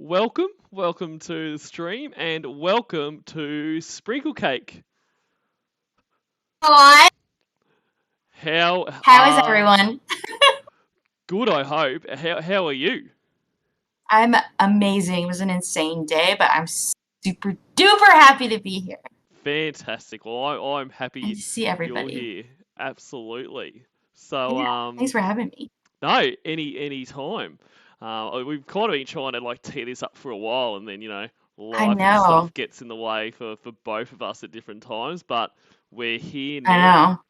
Welcome to the stream, and welcome to Sprinklecake. Hi, How how is everyone? good? I hope. How are you? I'm amazing. It was an insane day, but I'm super duper happy to be here Fantastic. Well, I'm and happy to see you're everybody. here. Absolutely. So, Yeah, thanks for having me. no, any time. We've kind of been trying to like tee this up for a while, and then I life and know, stuff gets in the way for both of us at different times. But we're here I now. know.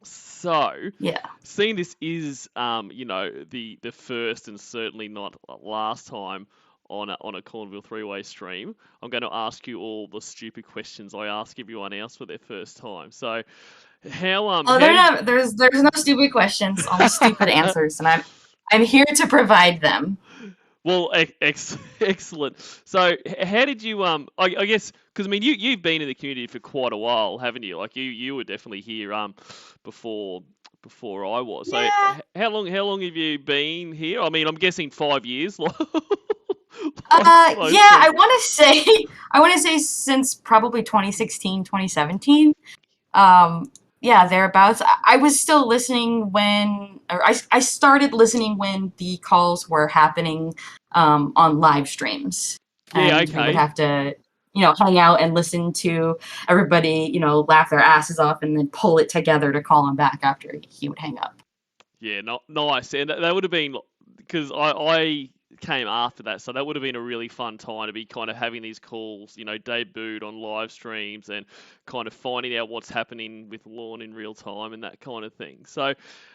So, Yeah. seeing this is, the first and certainly not last time on a Cornville three-way stream, I'm going to ask you all the stupid questions I ask everyone else for their first time. So, Oh, how they're did not. There's no stupid questions, only stupid answers, and I'm here to provide them. Well, excellent. So, how did you I guess because I mean you've been in the community for quite a while, haven't you? Like you were definitely here before before I was. So, Yeah. how long have you been here? I mean, I'm guessing 5 years, like Yeah. most I people. want to say I want to say since probably 2016, 2017. Um, yeah, thereabouts. I was still listening when, or I started listening when the calls were happening on live streams, Yeah, and we would okay. have to, hang out and listen to everybody, laugh their asses off, and then pull it together to call him back after he would hang up. Yeah, not nice. And that would have been because I came after that, so that would have been a really fun time to be kind of having these calls, debuted on live streams and kind of finding out what's happening with Lorne in real time and that kind of thing. So,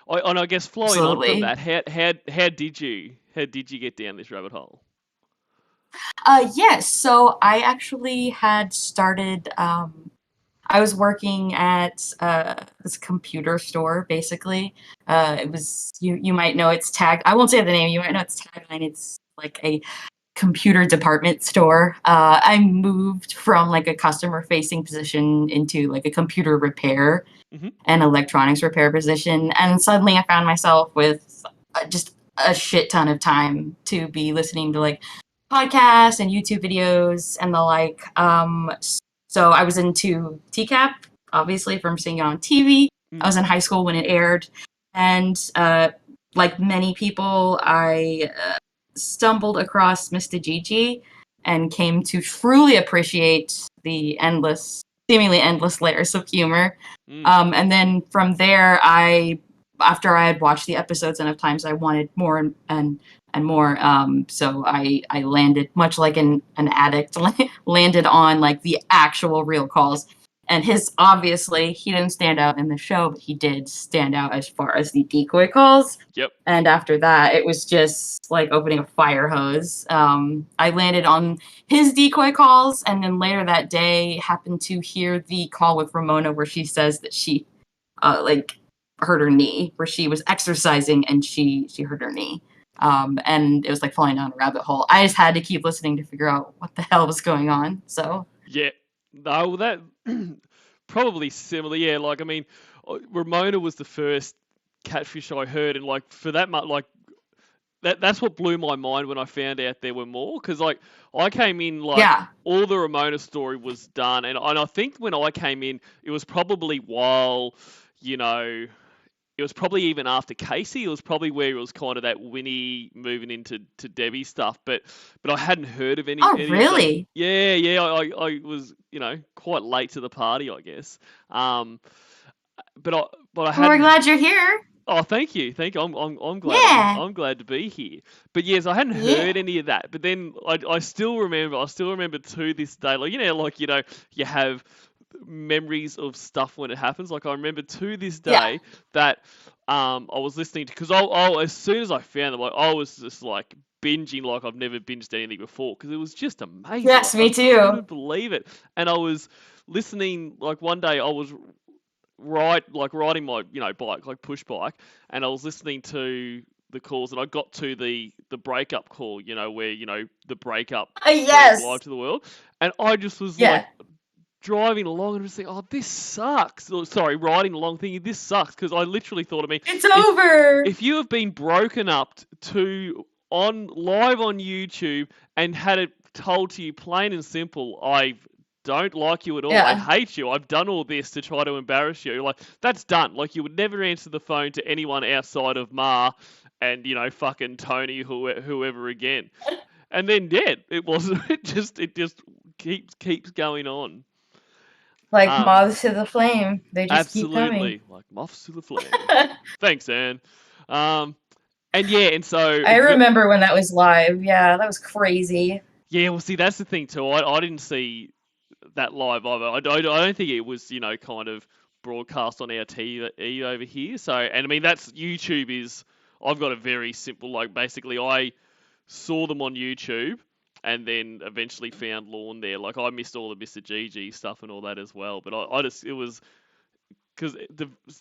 I guess flowing on from Absolutely. that, how did you get down this rabbit hole? Yes. So I actually had started. I was working at this computer store, basically. It was you might know its tag. I won't say the name. You might know its tagline. It's like a computer department store. I moved from like a customer facing position into like a computer repair Hmm. and electronics repair position, and suddenly I found myself with just a shit ton of time to be listening to like podcasts and YouTube videos and the like. So I was into TCAP, obviously from seeing it on TV. I Mm. was in high school when it aired, and like many people, I stumbled across Mr. Gigi and came to truly appreciate the seemingly endless layers of humor. Mm. And then from there, after I had watched the episodes enough times, I wanted more and more. So I landed, much like an addict, landed on like the actual real calls. And his obviously he didn't stand out in the show, but he did stand out as far as the decoy calls. Yep. And after that, it was just like opening a fire hose. I landed on his decoy calls, and then later that day, happened to hear the call with Ramona where she says that she, like, hurt her knee, where she was exercising and she hurt her knee. And it was like falling down a rabbit hole. I just had to keep listening to figure out what the hell was going on. So Yeah. No, that probably similar. Yeah, like I mean, Ramona was the first catfish I heard, and like for that much, like that's what blew my mind when I found out there were more. Because like I came in like yeah, all the Ramona story was done, and I think when I came in, it was probably while you know. It was probably even after Casey. It was probably where it was kind of that Winnie moving into Debbie stuff, but I hadn't heard of oh any of the. really? Yeah, yeah. I was quite late to the party, I guess. Um, but I Well, we're hadn't. glad you're here. Oh, thank you, thank you. I'm glad. Yeah, I'm glad to be here. But yes, I hadn't yeah, heard any of that. But then I still remember. I still remember to this day. Like you have memories of stuff when it happens. Like I remember to this yeah. day that I was listening to because I as soon as I found them, like I was just like binging like I've never binged anything before because it was just amazing. Yes, Like I me too. couldn't believe it, and I was listening. Like one day I was riding my bike, like push bike, and I was listening to the calls, and I got to the breakup call, where the breakup went live Yes, to the world, and I just was like yeah. driving along and just thinking, oh, this sucks. Or, sorry, riding along thinking this sucks because I literally thought, I mean, It's if over. if you have been broken up to on live on YouTube and had it told to you plain and simple, I don't like you at all. I Yeah. hate you. I've done all this to try to embarrass you. Like, that's done. Like, you would never answer the phone to anyone outside of Ma and, fucking Tony, whoever again. And then, yeah, it was, it just keeps going on. Like moths to the flame. They just keep coming. Absolutely. Like moths to the flame. Thanks, Anne. And yeah, and so I remember when that was live. Yeah, that was crazy. yeah, well, see, that's the thing too. I didn't see that live either. I don't think it was, kind of broadcast on our TV over here. So, and I mean, that's YouTube is. I've got a very simple, like, basically, I saw them on YouTube and then eventually found Lorne there. Like, I missed all the Mr. GG stuff and all that as well. But I just, it was because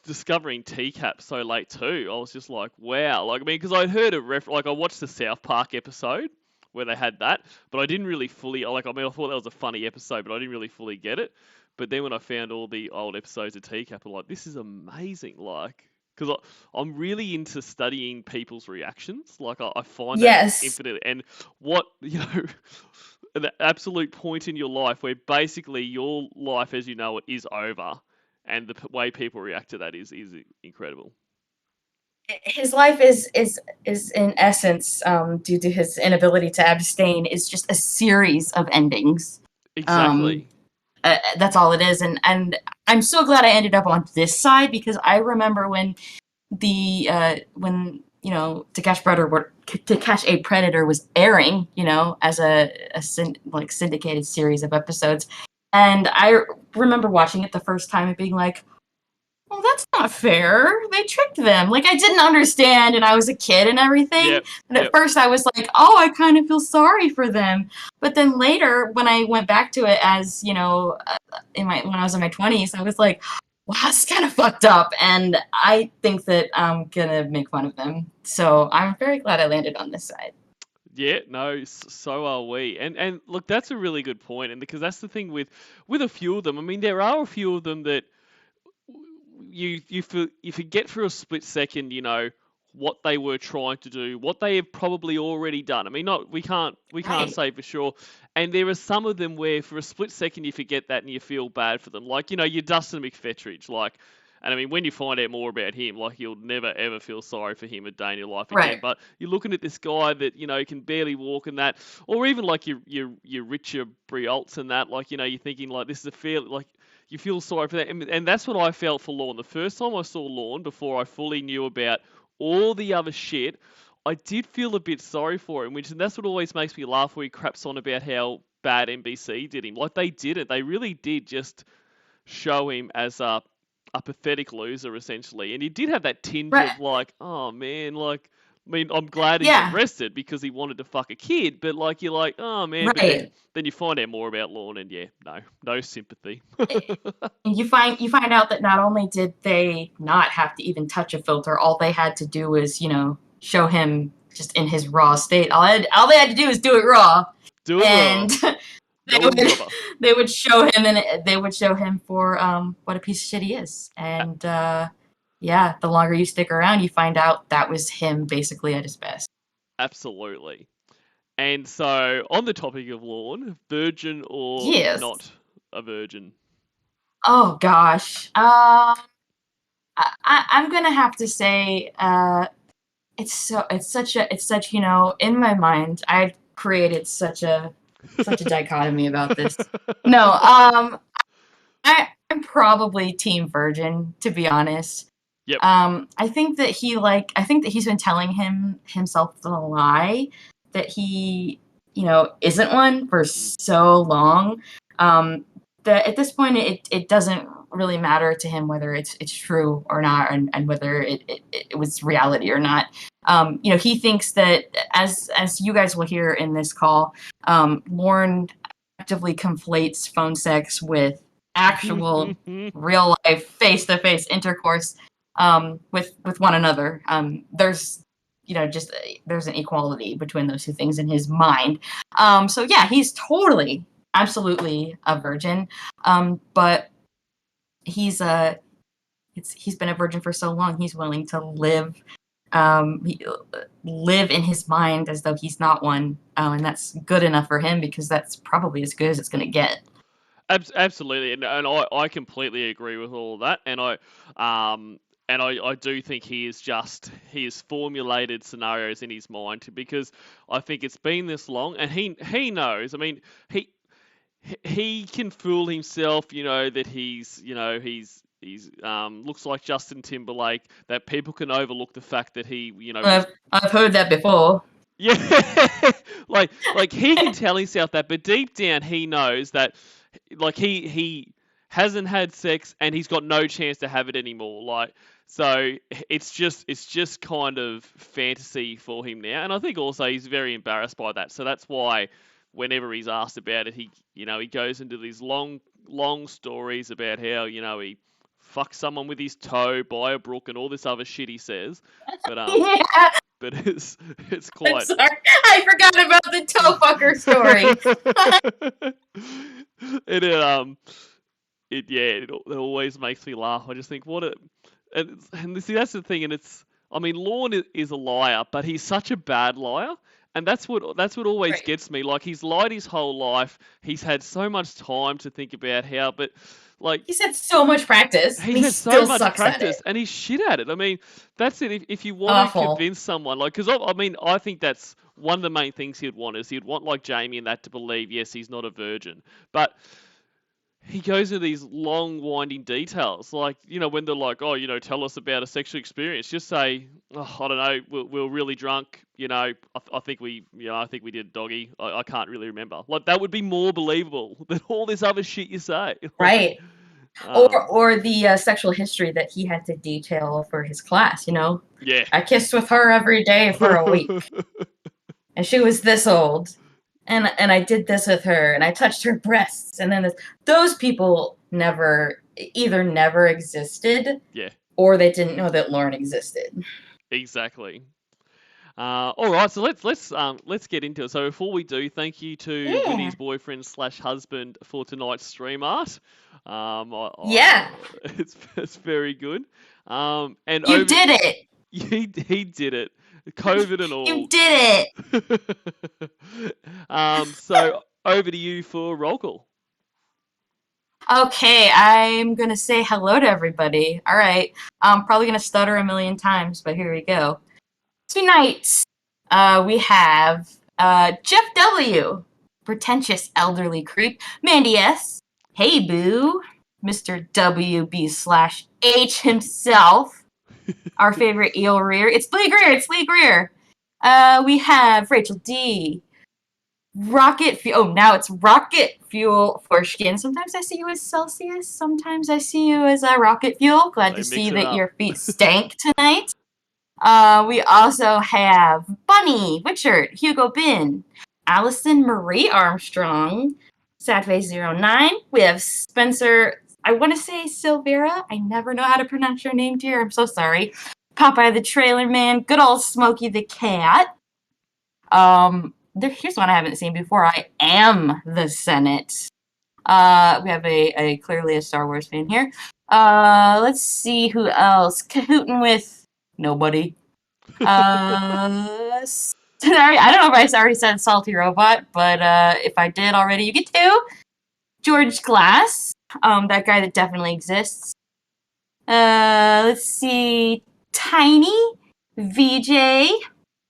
discovering TCAP so late too. I was just like, wow. Like, I mean, because I'd heard like, I watched the South Park episode where they had that, but I didn't really fully, like, I mean, I thought that was a funny episode, but I didn't really fully get it. But then when I found all the old episodes of TCAP, I'm like, this is amazing. Like, because I'm really into studying people's reactions. Like, I find that infinite. And what, an absolute point in your life where basically your life as you know it is over. And the way people react to that is incredible. His life is in essence, due to his inability to abstain, is just a series of endings. Exactly. That's all it is, and I'm so glad I ended up on this side, because I remember when To Catch a Predator was airing, as a syndicated series of episodes, and I remember watching it the first time and being like, well, that's not fair. They tricked them. Like, I didn't understand, and I was a kid and everything. Yep, and at first I was like, oh, I kind of feel sorry for them. But then later, when I went back to it as, when I was in my 20s, I was like, wow, it's kind of fucked up. And I think that I'm going to make fun of them. So I'm very glad I landed on this side. Yeah, no, so are we. And look, that's a really good point. And because that's the thing with a few of them. I mean, there are a few of them that you forget for a split second, what they were trying to do, what they have probably already done. I mean, we can't say for sure. And there are some of them where for a split second you forget that and you feel bad for them. Like, your Dustin McFetridge, like, and I mean, when you find out more about him, like, you'll never ever feel sorry for him a day in your life again. Right. But you're looking at this guy that, can barely walk and that, or even like your Richard Briolts and that, like, you're thinking like, this is a fair, like, you feel sorry for that. And that's what I felt for Lorne. The first time I saw Lorne, before I fully knew about all the other shit, I did feel a bit sorry for him, and that's what always makes me laugh when he craps on about how bad NBC did him. Like, they did it. They really did just show him as a pathetic loser, essentially. And he did have that tinge of like, oh man, like, I mean, I'm glad he got arrested because he wanted to fuck a kid, but like, you're like, oh man, but then you find out more about Lorne, and no sympathy. You find out that not only did they not have to even touch a filter, all they had to do was, show him just in his raw state. All they had to do was do it raw. They would show him, and they would show him for what a piece of shit he is. And the longer you stick around, you find out that was him basically at his best. Absolutely. And so, on the topic of Lorne, virgin or not a virgin? Oh gosh, I'm gonna have to say it's such in my mind I created such a dichotomy about this. No, I'm probably team virgin, to be honest. Yep. I think that he's been telling himself the lie that he, isn't one for so long. That at this point it doesn't really matter to him whether it's true or not, and whether it was reality or not. He thinks that, as you guys will hear in this call, Lorne actively conflates phone sex with actual real life face-to-face intercourse with one another. There's there's an equality between those two things in his mind. So yeah, he's totally, absolutely a virgin. But he's been a virgin for so long, he's willing to live he, live in his mind as though he's not one, and that's good enough for him because that's probably as good as it's going to get. Absolutely, and I completely agree with all of that, um I do think he has formulated scenarios in his mind because I think it's been this long, and he knows. I mean, he can fool himself, that he's looks like Justin Timberlake, that people can overlook the fact that he, was. I've heard that before. Yeah, like he can tell himself that, but deep down he knows that, like he hasn't had sex and he's got no chance to have it anymore. Like, so it's just kind of fantasy for him now, and I think also he's very embarrassed by that. So that's why whenever he's asked about it, he goes into these long stories about how he fucks someone with his toe by a brook and all this other shit he says, but Yeah, but it's I'm quite. sorry. I forgot about the toe fucker story. It always makes me laugh. I just think what a and see, that's the thing, and I mean, Lorne is a liar, but he's such a bad liar, and that's what always Right. gets me. Like, he's lied his whole life. He's had so much time to think about how, but like, He's had so much practice, and he's he had so still much sucks at practice it. and he's shit at it. I mean, that's it. If you want to Awful. convince someone, like, because I mean, I think that's one of the main things he'd want like Jamie and that to believe, yes, he's not a virgin. But he goes into these long, winding details. Like, when they're like, oh, tell us about a sexual experience. Just say, oh, I don't know, we're really drunk. I think we did doggy. I can't really remember. Like, that would be more believable than all this other shit you say. Like, Right. Or um, or the sexual history that he had to detail for his class. yeah. I kissed with her every day for a week, and she was this old, and I did this with her, and I touched her breasts, and then those people never existed, Yeah, or they didn't know that Lorne existed. exactly. All right, so let's get into it. So before we do, thank you to Yeah. Winnie's boyfriend slash husband for tonight's stream art. Yeah. It's very good. And You over did it. he did it, COVID and You all. did it. So over to you for roll call. Okay, I'm gonna say hello to everybody. All right, I'm probably gonna stutter a million times, but here we go. Tonight, we have Jeff W., pretentious elderly creep, Mandy S., Hey Boo, Mr. WB slash H himself, our favorite eel rear. It's Lee Greer. It's Lee Greer. We have Rachel D., Rocket Fuel. Oh, now it's Rocket Fuel Foreskin. Sometimes I see you as Celsius. Sometimes I see you as Rocket Fuel. Glad They to mix see it that up. your feet stank tonight. We also have Bunny, Witcher, Hugo Bin, Allison Marie Armstrong, Sadface09. We have Spencer, I want to say Silvera. I never know how to pronounce your name, dear. I'm so sorry. Popeye the Trailer Man, good old Smokey the Cat. Here's one I haven't seen before. I am the Senate. We have a clearly a Star Wars fan here. Let's see who else. Cahooting with nobody. Sorry, I don't know if I already said Salty Robot, but if I did already, you get to. George Glass, that guy that definitely exists. Let's see. Tiny, VJ.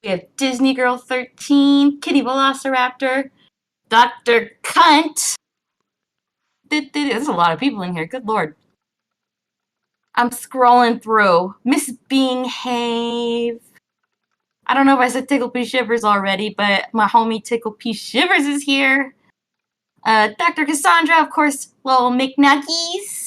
We have Disney Girl 13, Kitty Velociraptor, Dr. Cunt. There's a lot of people in here. Good lord. I'm scrolling through. Miss Beanghave. I don't know if I said Tickle P Shivers already, but my homie Tickle P Shivers is here. Dr. Cassandra, of course, little McNuggies.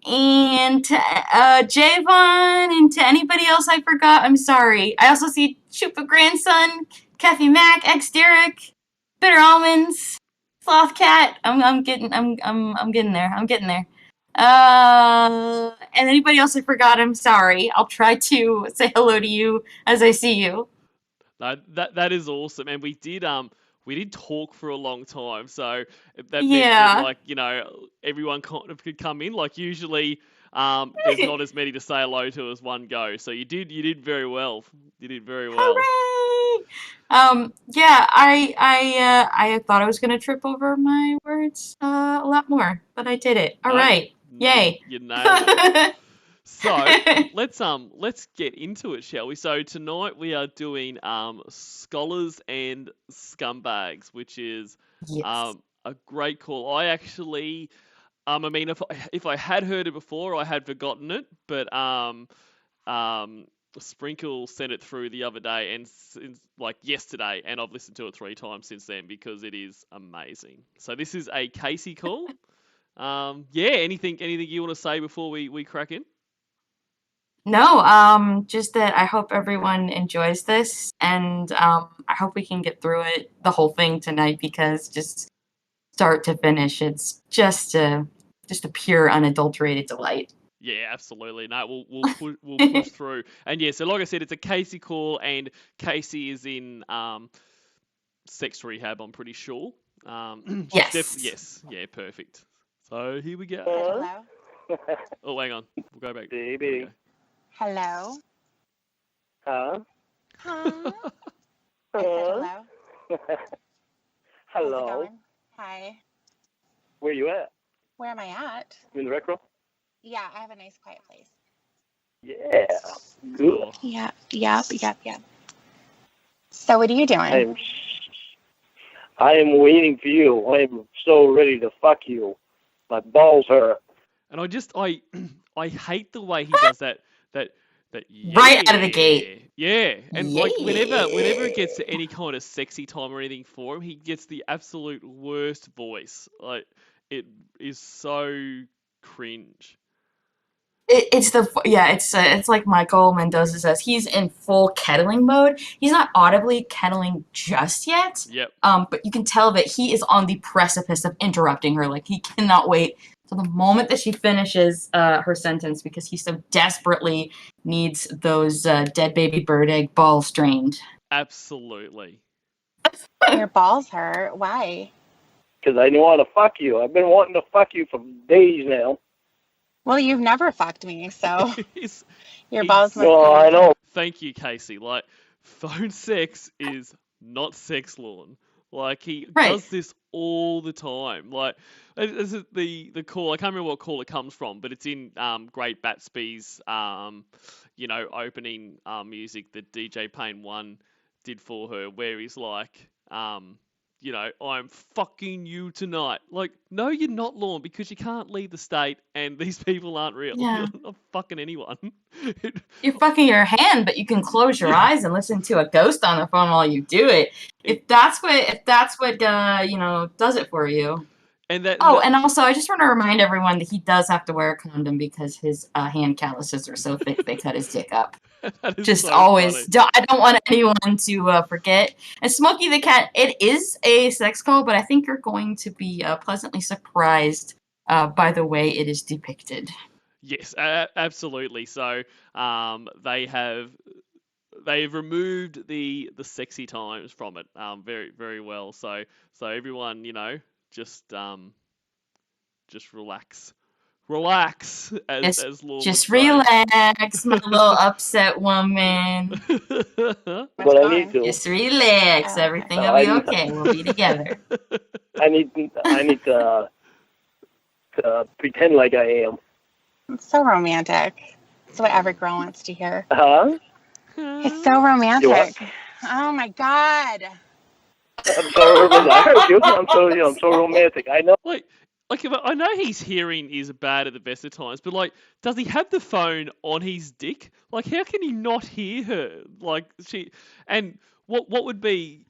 And to Javon, and to anybody else I forgot, I'm sorry. I also see Chupa Grandson, Kathy Mack, X Derek, Bitter Almonds, Sloth Cat. I'm getting there. I'm getting there. And anybody else I forgot, I'm sorry. I'll try to say hello to you as I see you. No, that is awesome, and we did talk for a long time, so that meant that, Yeah. like, everyone kind of could come in. Like, usually, there's not as many to say hello to as one go. So you did very well. You did very well. Hooray! Yeah, I thought I was gonna trip over my words a lot more, but I did it. All No, right, yay! you nailed it. So let's get into it, shall we? So tonight we are doing scholars and scumbags, which is Yes. a great call. I actually I mean if I had heard it before, I had forgotten it, but um Sprinkle sent it through the other day and like yesterday, and I've listened to it 3 times since then because it is amazing. So this is a Casey call. Yeah, anything you want to say before we crack in? No, just that I hope everyone enjoys this, and I hope we can get through it, the whole thing tonight, because just start to finish, it's just a pure, unadulterated delight. Yeah, absolutely. No, we'll push through. And yeah, so like I said, it's a Casey call, and Casey is in sex rehab. I'm pretty sure. Yes. Yes. Yeah. Perfect. So here we go. Hello? Oh, hang on. We'll go back. Baby. Hello? Huh? Huh? I said Hello? hello. How's it Hello. going? Hi. Where you at? Where am I at? You in the rec room? Yeah, I have a nice quiet place. Yeah. Good. Oh, Yep. So what are you doing? I am waiting for you. I am so ready to fuck you. My balls hurt. and I hate the way he does that. Right out of the gate. Yeah, and like whenever it Yeah. gets to any kind of sexy time or anything for him, he gets the absolute worst voice. Like it is so cringe. It's like Michael Mendoza says, he's in full kettling mode. He's not audibly kettling just yet, Yep. but you can tell that he is on the precipice of interrupting her. Like, he cannot wait till the moment that she finishes her sentence, because he so desperately needs those dead baby bird egg balls drained. Absolutely. Your balls hurt. Why? Because I want to fuck you. I've been wanting to fuck you for days now. Well, you've never fucked me, so He's- your he's- balls must No, be... I know. Thank you, Casey. Like, phone sex is not sex, Lorne. Like, he Right. does this all the time. Like, this is the call. I can't remember what call it comes from, but it's in Great Batsby's opening music that DJ Payne 1 did for her, where he's like, I'm fucking you tonight. Like, no, you're not, Lorne, because you can't leave the state and these people aren't real. Yeah. You're not fucking anyone. You're fucking your hand, but you can close your eyes and listen to a ghost on the phone while you do it. If that's what does it for you. And that. Oh, and also, I just want to remind everyone that he does have to wear a condom because his hand calluses are so thick they cut his dick up. that is Just so always, funny. I don't want anyone to forget. And Smokey the Cat, it is a sex call, but I think you're going to be pleasantly surprised by the way it is depicted. Yes, absolutely. So, they've removed the sexy times from it, very very well. So everyone, just relax, as Lorne Just would say. relax, my little upset woman. But I need to. Just relax. Oh, okay. Everything will be okay. We'll be together. I need to pretend like I am. It's so romantic. It's what every girl wants to hear. Huh? It's so romantic. Oh my god. I'm so romantic. I heard you. I'm so romantic. I know. Like I know his hearing is bad at the best of times, but like, does he have the phone on his dick? Like, how can he not hear her? Like, and what would be,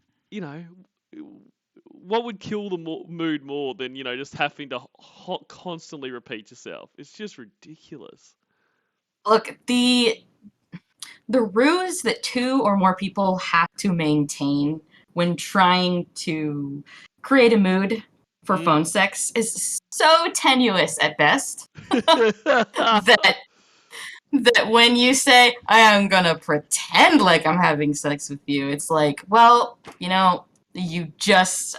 what would kill the mood more than just having to constantly repeat yourself? It's just ridiculous. Look, the ruse that 2 or more people have to maintain when trying to create a mood for phone sex is so tenuous at best that when you say, I am gonna pretend like I'm having sex with you, it's like, well, you just,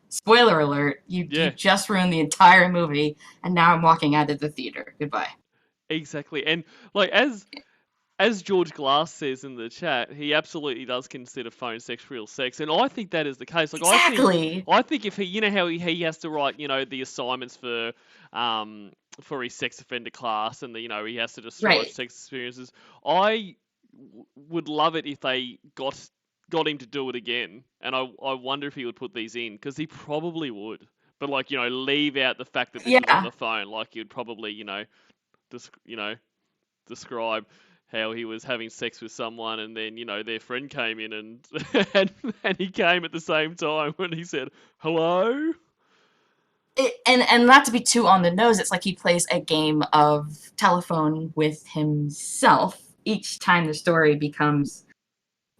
spoiler alert, you just ruined the entire movie, and now I'm walking out of the theater. Goodbye. Exactly. And like as George Glass says in the chat, he absolutely does consider phone sex real sex, and I think that is the case. Like Exactly. I think if he, you know how he has to write, the assignments for his sex offender class, and he has to describe Right. sex experiences. I would love it if they got him to do it again, and I wonder if he would put these in, because he probably would. But like leave out the fact that this was on Yeah. the phone. Like he would probably describe how he was having sex with someone, and then their friend came in, and and he came at the same time when he said hello. And not to be too on the nose, it's like he plays a game of telephone with himself. Each time the story becomes,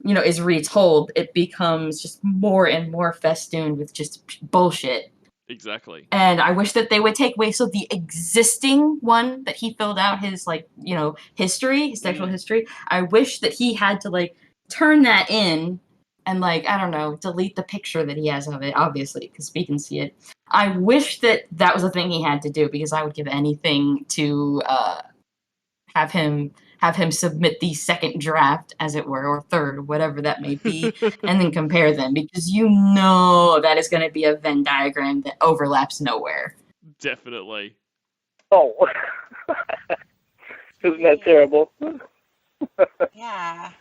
is retold, it becomes just more and more festooned with just bullshit. Exactly. And I wish that they would take away, so the existing one that he filled out, his history, his sexual history, I wish that he had to turn that in and I don't know, delete the picture that he has of it, obviously, because we can see it. I wish that was a thing he had to do, because I would give anything to have him submit the second draft, as it were, or third, whatever that may be, and then compare them, because that is going to be a Venn diagram that overlaps nowhere. Definitely. Oh. Isn't that terrible? Yeah.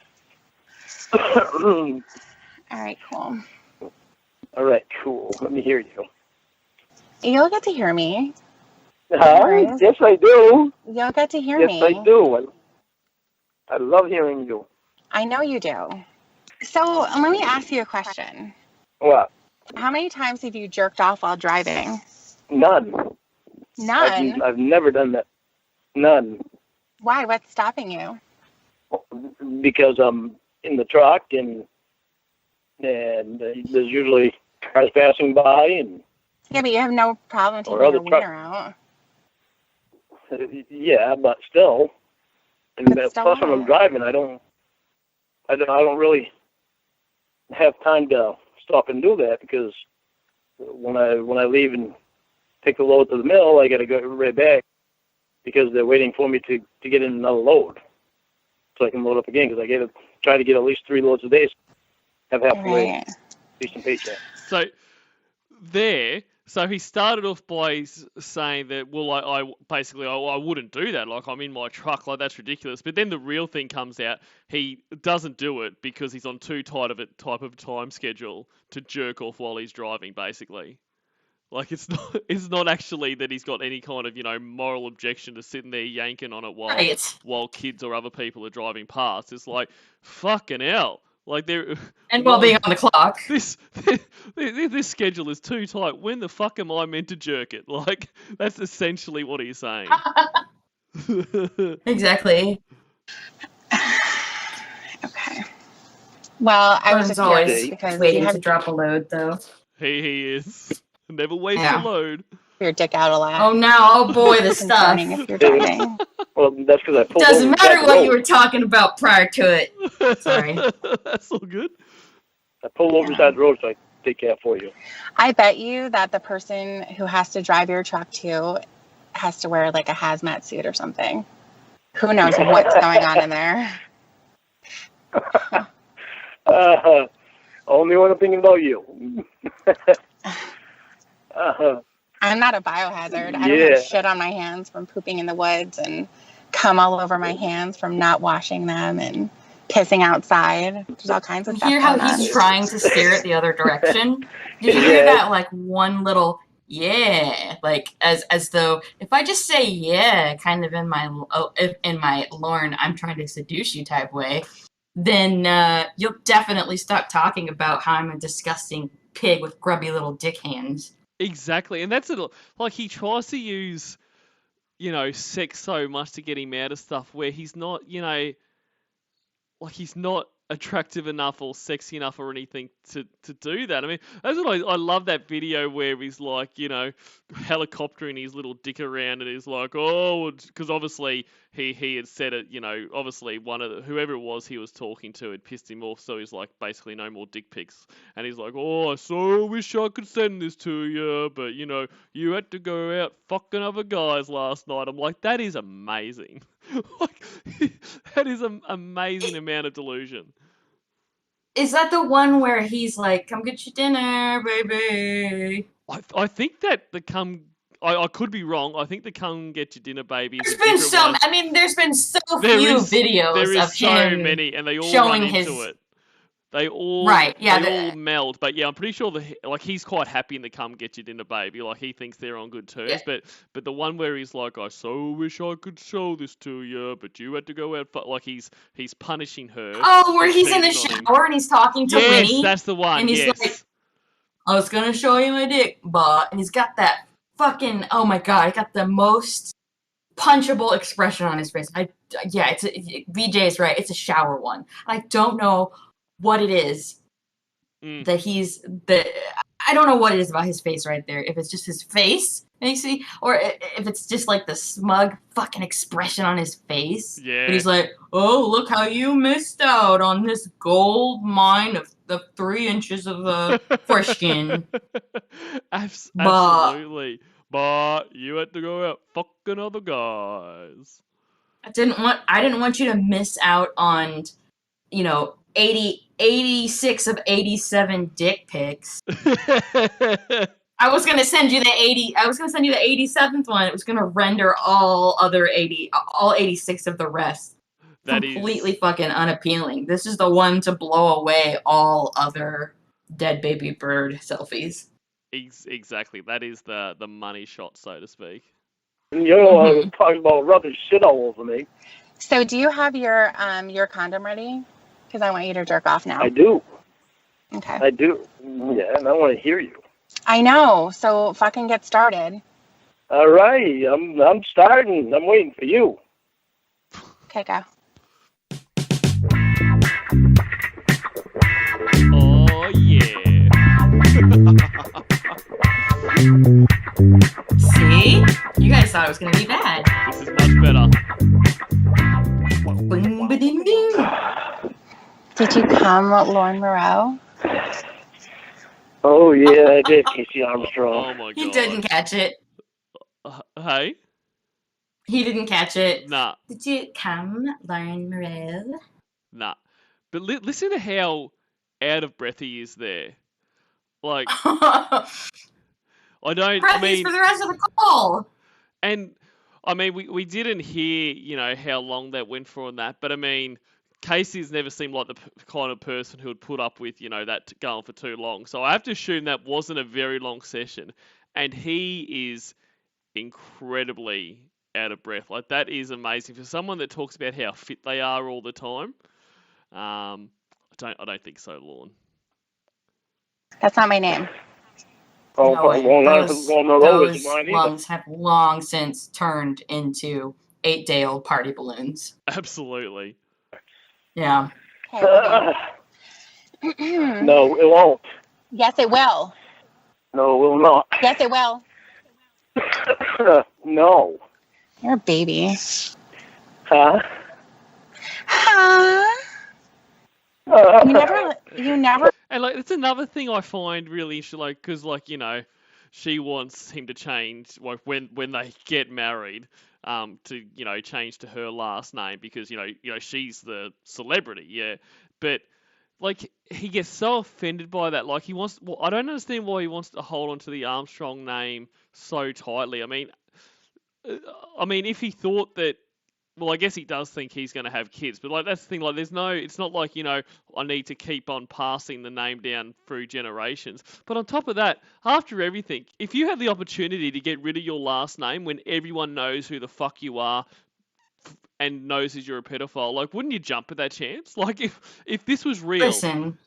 All All right, cool. right, cool. Let me hear you. You'll get to hear me. Hi. Yes, I do. You'll get to hear Yes, me. I do. I love hearing you. I know you do. So let me ask you a question. What? How many times have you jerked off while driving? None. None? I've never done that. None. Why? What's stopping you? Because I'm in the truck, and there's usually cars passing by, and Yeah, but you have no problem taking other your wiener out. yeah, but still. And But still plus, when I'm what? driving, I don't really have time to stop and do that, because when I leave and take the load to the mill, I got to go right back, because they're waiting for me to get in another load, so I can load up again, because I got to try to get at least 3 loads a day, so have halfway Right. decent paycheck. So he started off by saying that, well, I basically wouldn't do that. Like, I'm in my truck, like that's ridiculous. But then the real thing comes out. He doesn't do it because he's on too tight of a type of time schedule to jerk off while he's driving, basically. Like, it's not actually that he's got any kind of moral objection to sitting there yanking on it while kids or other people are driving past. It's like, fucking hell. Like, and while being on the clock. This schedule is too tight. When the fuck am I meant to jerk it? Like, that's essentially what he's saying. Exactly. Okay. Well, I was Lorne's just always curious because waiting you to have drop a load, though. He is. Never waste Yeah. a load. your dick out a lot. Oh, now, oh boy, the stuff. Concerning if you're driving. Well, that's because I pulled Doesn't over matter beside what the you road. were talking about prior to it. Sorry. That's all good. I pulled over beside the road, so I take care for you. I bet you that the person who has to drive your truck too has to wear like a hazmat suit or something. Who knows what's going on in there? Only one opinion about you. I'm not a biohazard. I don't have shit on my hands from pooping in the woods and cum all over my hands from not washing them and pissing outside. There's all kinds of You stuff hear how going he's on. trying to steer it the other direction? Did you hear that one little yeah, as though if I just say yeah, kind of in my Lorne, I'm trying to seduce you type way, then you'll definitely stop talking about how I'm a disgusting pig with grubby little dick hands. Exactly, and that's it. Like, he tries to use, sex so much to get him out of stuff where he's not, like, he's not attractive enough or sexy enough or anything to do that. I mean, that's what I love that video where he's like, helicoptering his little dick around and he's like, oh, because obviously he had said it, obviously whoever it was he was talking to had pissed him off, so he's like, basically no more dick pics. And he's like, oh, I so wish I could send this to you, but you had to go out fucking other guys last night. I'm like, that is amazing. Like, that is an amazing amount of delusion. Is that the one where he's like, come get your dinner, baby? I think that I could be wrong. I think the come get your dinner, baby. There's been there's been so few videos of so him many, and they all showing run into it. They all all meld, but yeah, I'm pretty sure he's quite happy in the come get your dinner, baby. Like he thinks they're on good terms, but the one where he's like, I so wish I could show this to you, but you had to go out. Like he's punishing her. Oh, where he's in the shower and he's talking to Winnie. Yes, that's the one. And he's like, I was gonna show you my dick, but and he's got that fucking he got the most punchable expression on his face. VJ is right. It's a shower one. I don't know what it is that I don't know what it is about his face right there. If it's just his face, basically, or if it's just like the smug fucking expression on his face. Yeah. But he's like, oh, look how you missed out on this gold mine of the 3 inches of foreskin. Absolutely. But you had to go out fucking other guys. I didn't want you to miss out on, 86 of 87 dick pics. I was gonna send you the 87th one. It was gonna render all 86 of the rest completely fucking unappealing. This is the one to blow away all other dead baby bird selfies. Exactly. That is the money shot, so to speak. I was talking about rubbing shit all over me. So do you have your condom ready? Because I want you to jerk off now. I do. Okay. I do. Yeah, and I want to hear you. I know. So fucking get started. All right. I'm starting. I'm waiting for you. Okay, go. Oh, yeah. See? You guys thought it was going to be bad. This is much better. Bing, ba-ding, ding. Did you come, Lorne Moreau? Oh, yeah, I did, Casey Armstrong. Oh, my God. He didn't catch it. Hey? He didn't catch it. Nah. Did you come, Lorne Moreau? Nah. But listen to how out of breath he is there. Like, Breathies for the rest of the call. And, I mean, we didn't hear, how long that went for on that, but, I mean, Casey's never seemed like the kind of person who would put up with, that going for too long. So I have to assume that wasn't a very long session. And he is incredibly out of breath. Like, that is amazing. For someone that talks about how fit they are all the time, I don't think so, Lorne. That's not my name. Oh, those lungs have long since turned into 8-day-old party balloons. Absolutely. Yeah. Okay. No, it won't. Yes, it will. No, it will not. Yes, it will. No. You're a baby. Huh? Huh? You never. And like, it's another thing I find really interesting, like, because she wants him to change, like when they get married, to change to her last name because she's the celebrity, yeah. But like he gets so offended by that, like he wants. Well, I don't understand why he wants to hold on to the Armstrong name so tightly. I mean, if he thought that. Well, I guess he does think he's going to have kids, but like that's the thing. Like, it's not like I need to keep on passing the name down through generations. But on top of that, after everything, if you had the opportunity to get rid of your last name when everyone knows who the fuck you are and knows that you're a pedophile, like, wouldn't you jump at that chance? Like, if this was real, Listen,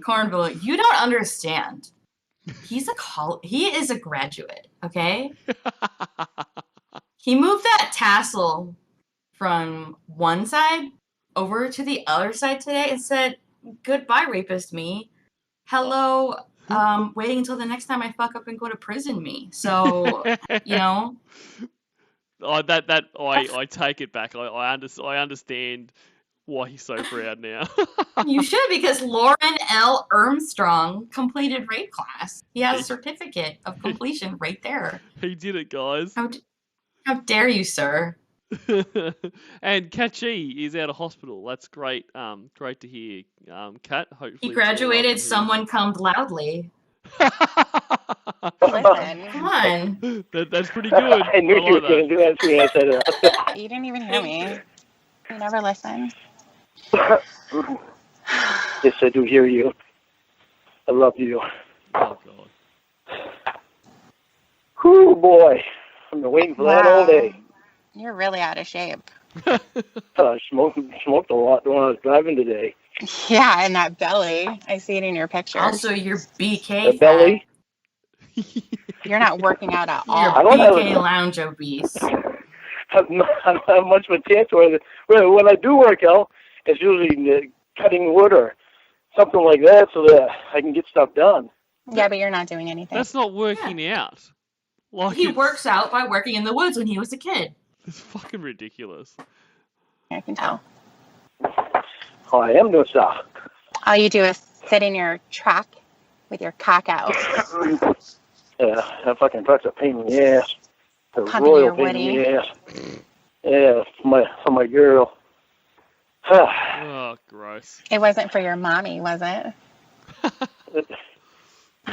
Cornville, you don't understand. He is a graduate, okay? He moved that tassel from one side over to the other side today and said, "Goodbye, rapist me. Hello, waiting until the next time I fuck up and go to prison me." So, you know. I take it back. I understand why he's so proud now. You should, because Lauren L. Armstrong completed rape class. He has a certificate of completion right there. He did it, guys. How dare you, sir? And Kachi is out of hospital. That's great. Great to hear. Kat, hopefully He graduated. Someone cummed loudly. Listen. Come on. That's pretty good. I knew you were going to do that. So I said it. You didn't even hear me. You never listen. Yes, I do hear you. I love you. Oh, God. Whew, boy. I've been waiting for that all day. You're really out of shape. I smoked a lot when I was driving today. Yeah, and that belly. I see it in your picture. Also, your BK The belly? You're not working out at all. Your BK lounge obese. I don't have much of a chance when I do work out. It's usually cutting wood or something like that so that I can get stuff done. Yeah, but you're not doing anything. That's not working out. Like he works out by working in the woods when he was a kid. It's fucking ridiculous. I can tell. Oh, I am doing stuff. All you do is sit in your truck with your cock out. Yeah, that fucking truck's a pain in the ass. A Pumping royal your pain in the ass. Yeah, for my girl. Oh, gross. It wasn't for your mommy, was it?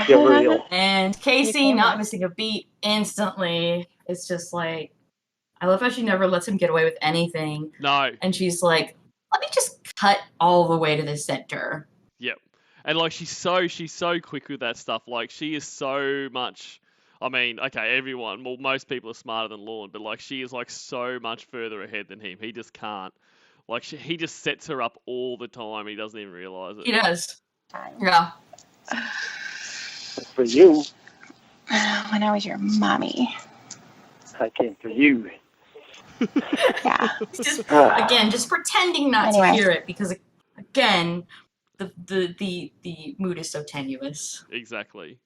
Get real. And Casey, not missing a beat instantly. It's just like, I love how she never lets him get away with anything. No. And she's like, let me just cut all the way to the center. Yep. And like she's so quick with that stuff. Like she is so much. I mean, okay, most people are smarter than Lorne, but like she is like so much further ahead than him. He just can't. Like he just sets her up all the time. He doesn't even realize it. He does. Yeah. For you. When I was your mommy. I came for you. Yeah. Just pretending not to hear it because, again, the mood is so tenuous. Exactly.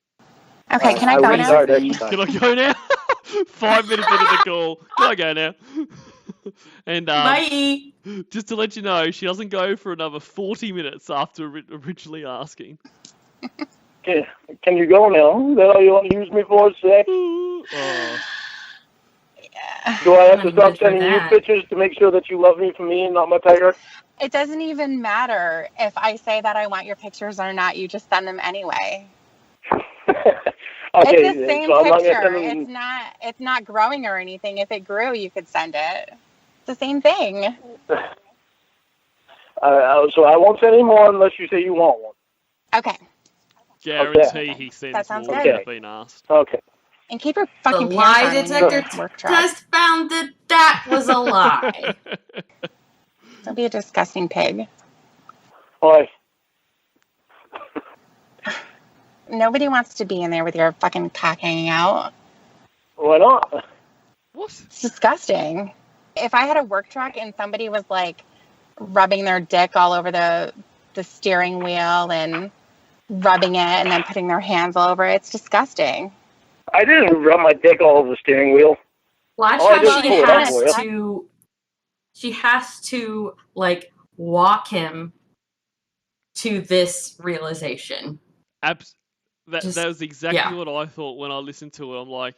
Okay, can I go now? Can I go now? 5 minutes into the call. Can I go now? And bye. Just to let you know, she doesn't go for another 40 minutes after originally asking. Can you go now? Is that all you want to use me for, sex? Oh. Do I have to stop sending you pictures to make sure that you love me for me and not my tiger? It doesn't even matter if I say that I want your pictures or not. You just send them anyway. Okay, it's the same so picture. It's not growing or anything. If it grew, you could send it. It's the same thing. So I won't send any more unless you say you want one. Okay. Guarantee he sends more than I've been asked. Okay. And keep your fucking the lie detector test found that was a lie. Don't be a disgusting pig. Why? Nobody wants to be in there with your fucking cock hanging out. Why not? What? It's disgusting. If I had a work truck and somebody was like rubbing their dick all over the steering wheel and rubbing it and then putting their hands all over it, it's disgusting. I didn't rub my dick all over the steering wheel. Watch how she has to like walk him to this realization. That was exactly what I thought when I listened to it. I'm like,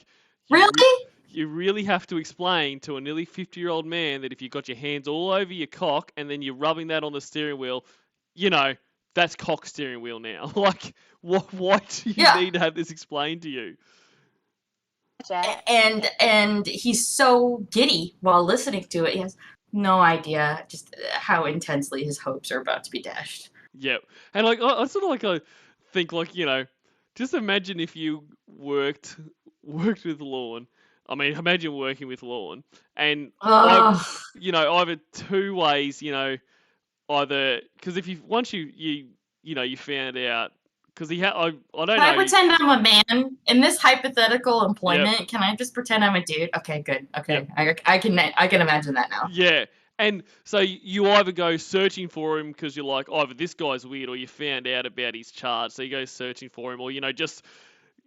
really? You really have to explain to a nearly 50-year-old man that if you've got your hands all over your cock and then you're rubbing that on the steering wheel, that's cock steering wheel now. Like, why do you need to have this explained to you? And he's so giddy while listening to it. He has no idea just how intensely his hopes are about to be dashed. Yep. And like I sort of I think just imagine if you worked with Lorne. I mean, imagine working with Lorne and either two ways, either because if once you found out. Because I don't know. Can I pretend I'm a man in this hypothetical employment? Yep. Can I just pretend I'm a dude? Okay, good. Okay, yep. I can imagine that now. Yeah, And so you either go searching for him because you're like, either this guy's weird, or you found out about his charge, so you go searching for him, or just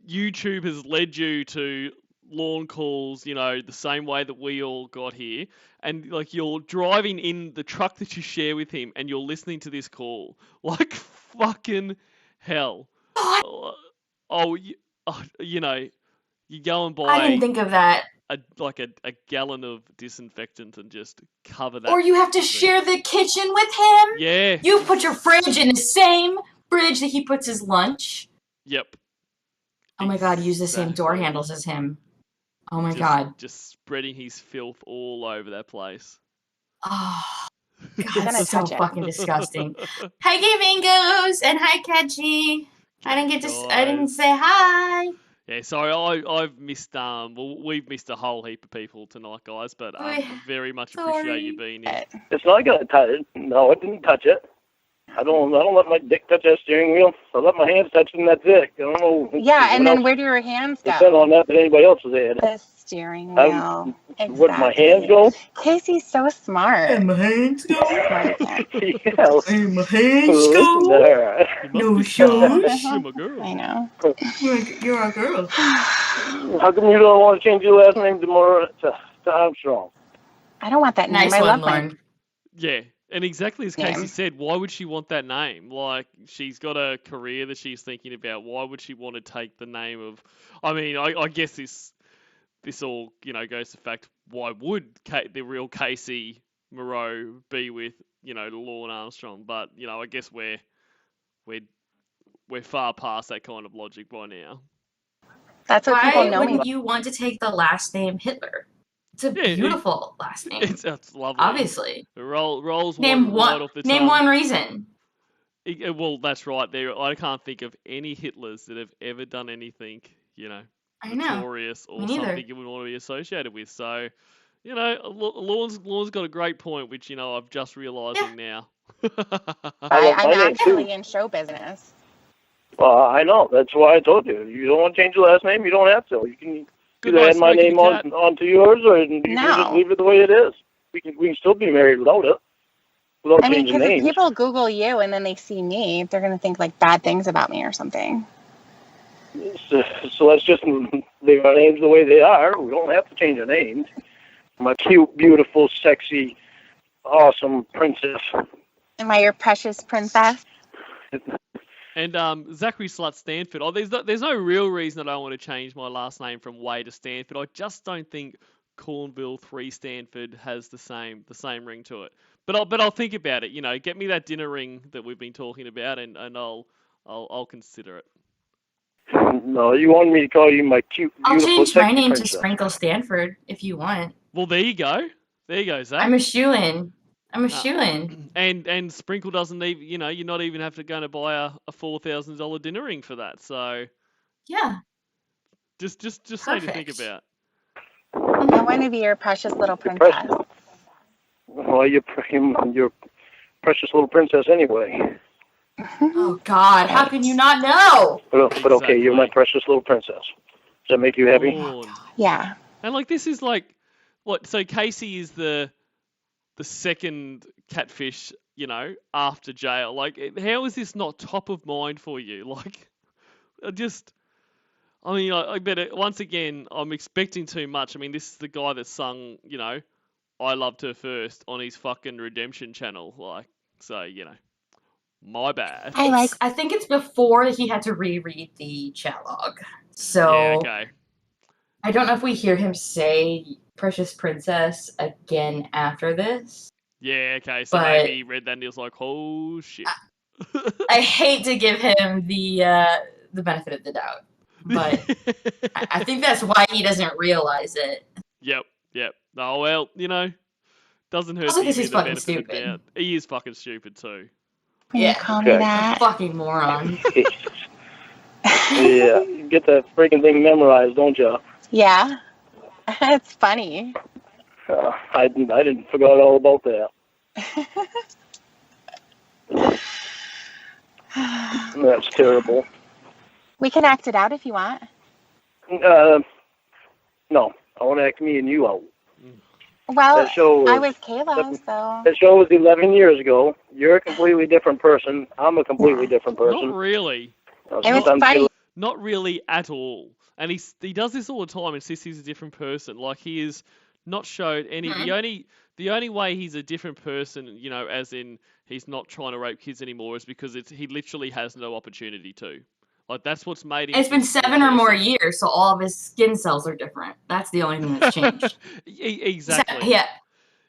YouTube has led you to Lorne calls, the same way that we all got here, and like you're driving in the truck that you share with him, and you're listening to this call, like fucking hell. You go and buy. I didn't think of that. A gallon of disinfectant and just cover that. Or you have to share the kitchen with him. Yeah. You put your fridge in the same fridge that he puts his lunch. Yep. Oh my God, use the same door handles as him. Oh my God. Just spreading his filth all over that place. Oh, God, that's so fucking disgusting. Hi, Gay Mingos, and hi, Catchy. I didn't say hi. Yeah, sorry, I've missed, we've missed a whole heap of people tonight, guys, but very much appreciate you being here. It's not gonna touch it. No, it didn't touch it. I don't let my dick touch that steering wheel. I let my hands touch it, and that's it. I don't know. Yeah, and then where do your hands go? Depend on that anybody else has had. The steering wheel. Exactly. Where my hands go? Casey's so smart. And my hands go. Yeah. And my hands go. No shoes. You're my girl. I know. You're a girl. How come you don't want to change your last name to Armstrong? I don't want that name. Nice I one, love Lorne. mine. Yeah, and exactly as Casey said, why would she want that name? Like, she's got a career that she's thinking about. Why would she want to take the name of... I mean, I guess this all, goes to the fact, why would the real Casey Moreau be with, Lorne Armstrong? But, I guess we're far past that kind of logic by now. That's what people know. Why wouldn't you want to take the last name Hitler? It's a beautiful last name. It's lovely. Obviously. Rolls name right off the Name one reason. Well, that's right. I can't think of any Hitlers that have ever done anything, I know. notorious or something you would want to be associated with. So, Lorne's got a great point, which, I'm just realising now. I'm actually in show business. Well, I know. That's why I told you. You don't want to change your last name, you don't have to. You can either add my name onto yours, or you can just leave it the way it is. We can still be married without it. Without changing names. If people Google you and then they see me, they're going to think like bad things about me or something. So let's just leave our names the way they are. We don't have to change our names. My cute, beautiful, sexy, awesome princess. Am I your precious princess? And Zachary Slut Stanford. There's no real reason that I want to change my last name from Way to Stanford. I just don't think Cornville 3 Stanford has the same ring to it. But I'll think about it. Get me that dinner ring that we've been talking about, and I'll consider it. No, you want me to call you my cute, beautiful, I'll change my name princess. to Sprinkle Stanford if you want. Well, there you go. There you go, Zach. I'm a shoo-in. And Sprinkle doesn't even, you're not even have to go to buy a $4,000 dinner ring for that. So yeah, just something to think about. I want to be your precious little princess. Well, you're precious little princess anyway. Oh God, how can you not know? But okay, you're my precious little princess. Does that make you happy? Yeah. And this is what? So Casey is the second catfish, after jail. How is this not top of mind for you? I bet it, once again, I'm expecting too much. I mean, this is the guy that sung, I Loved Her First on his fucking Redemption channel. My bad. I think it's before he had to reread the chat log. So yeah, okay. I don't know if we hear him say Precious Princess again after this. Yeah, okay. So maybe he read that and he was like, oh shit. I hate to give him the benefit of the doubt. But I think that's why he doesn't realize it. Yep. Oh well, doesn't hurt. Also, because he's fucking stupid. He is fucking stupid too. Yeah, call me that. Fucking moron. Yeah, you get that freaking thing memorized, don't you? Yeah, it's funny. I didn't forget all about that. That's terrible. We can act it out if you want. No, I want to act me and you out. Well, That show I was was Kayla, so. that show was 11 years ago. You're a completely different person. I'm a completely different person. Not really. It was funny. Not really at all. And he does this all the time and says he's a different person. Like he is not showed any the only way he's a different person, you know, as in he's not trying to rape kids anymore, is because he literally has no opportunity to. Like that's what's made him. It's been 7 or more years, so all of his skin cells are different. That's the only thing that's changed. Exactly.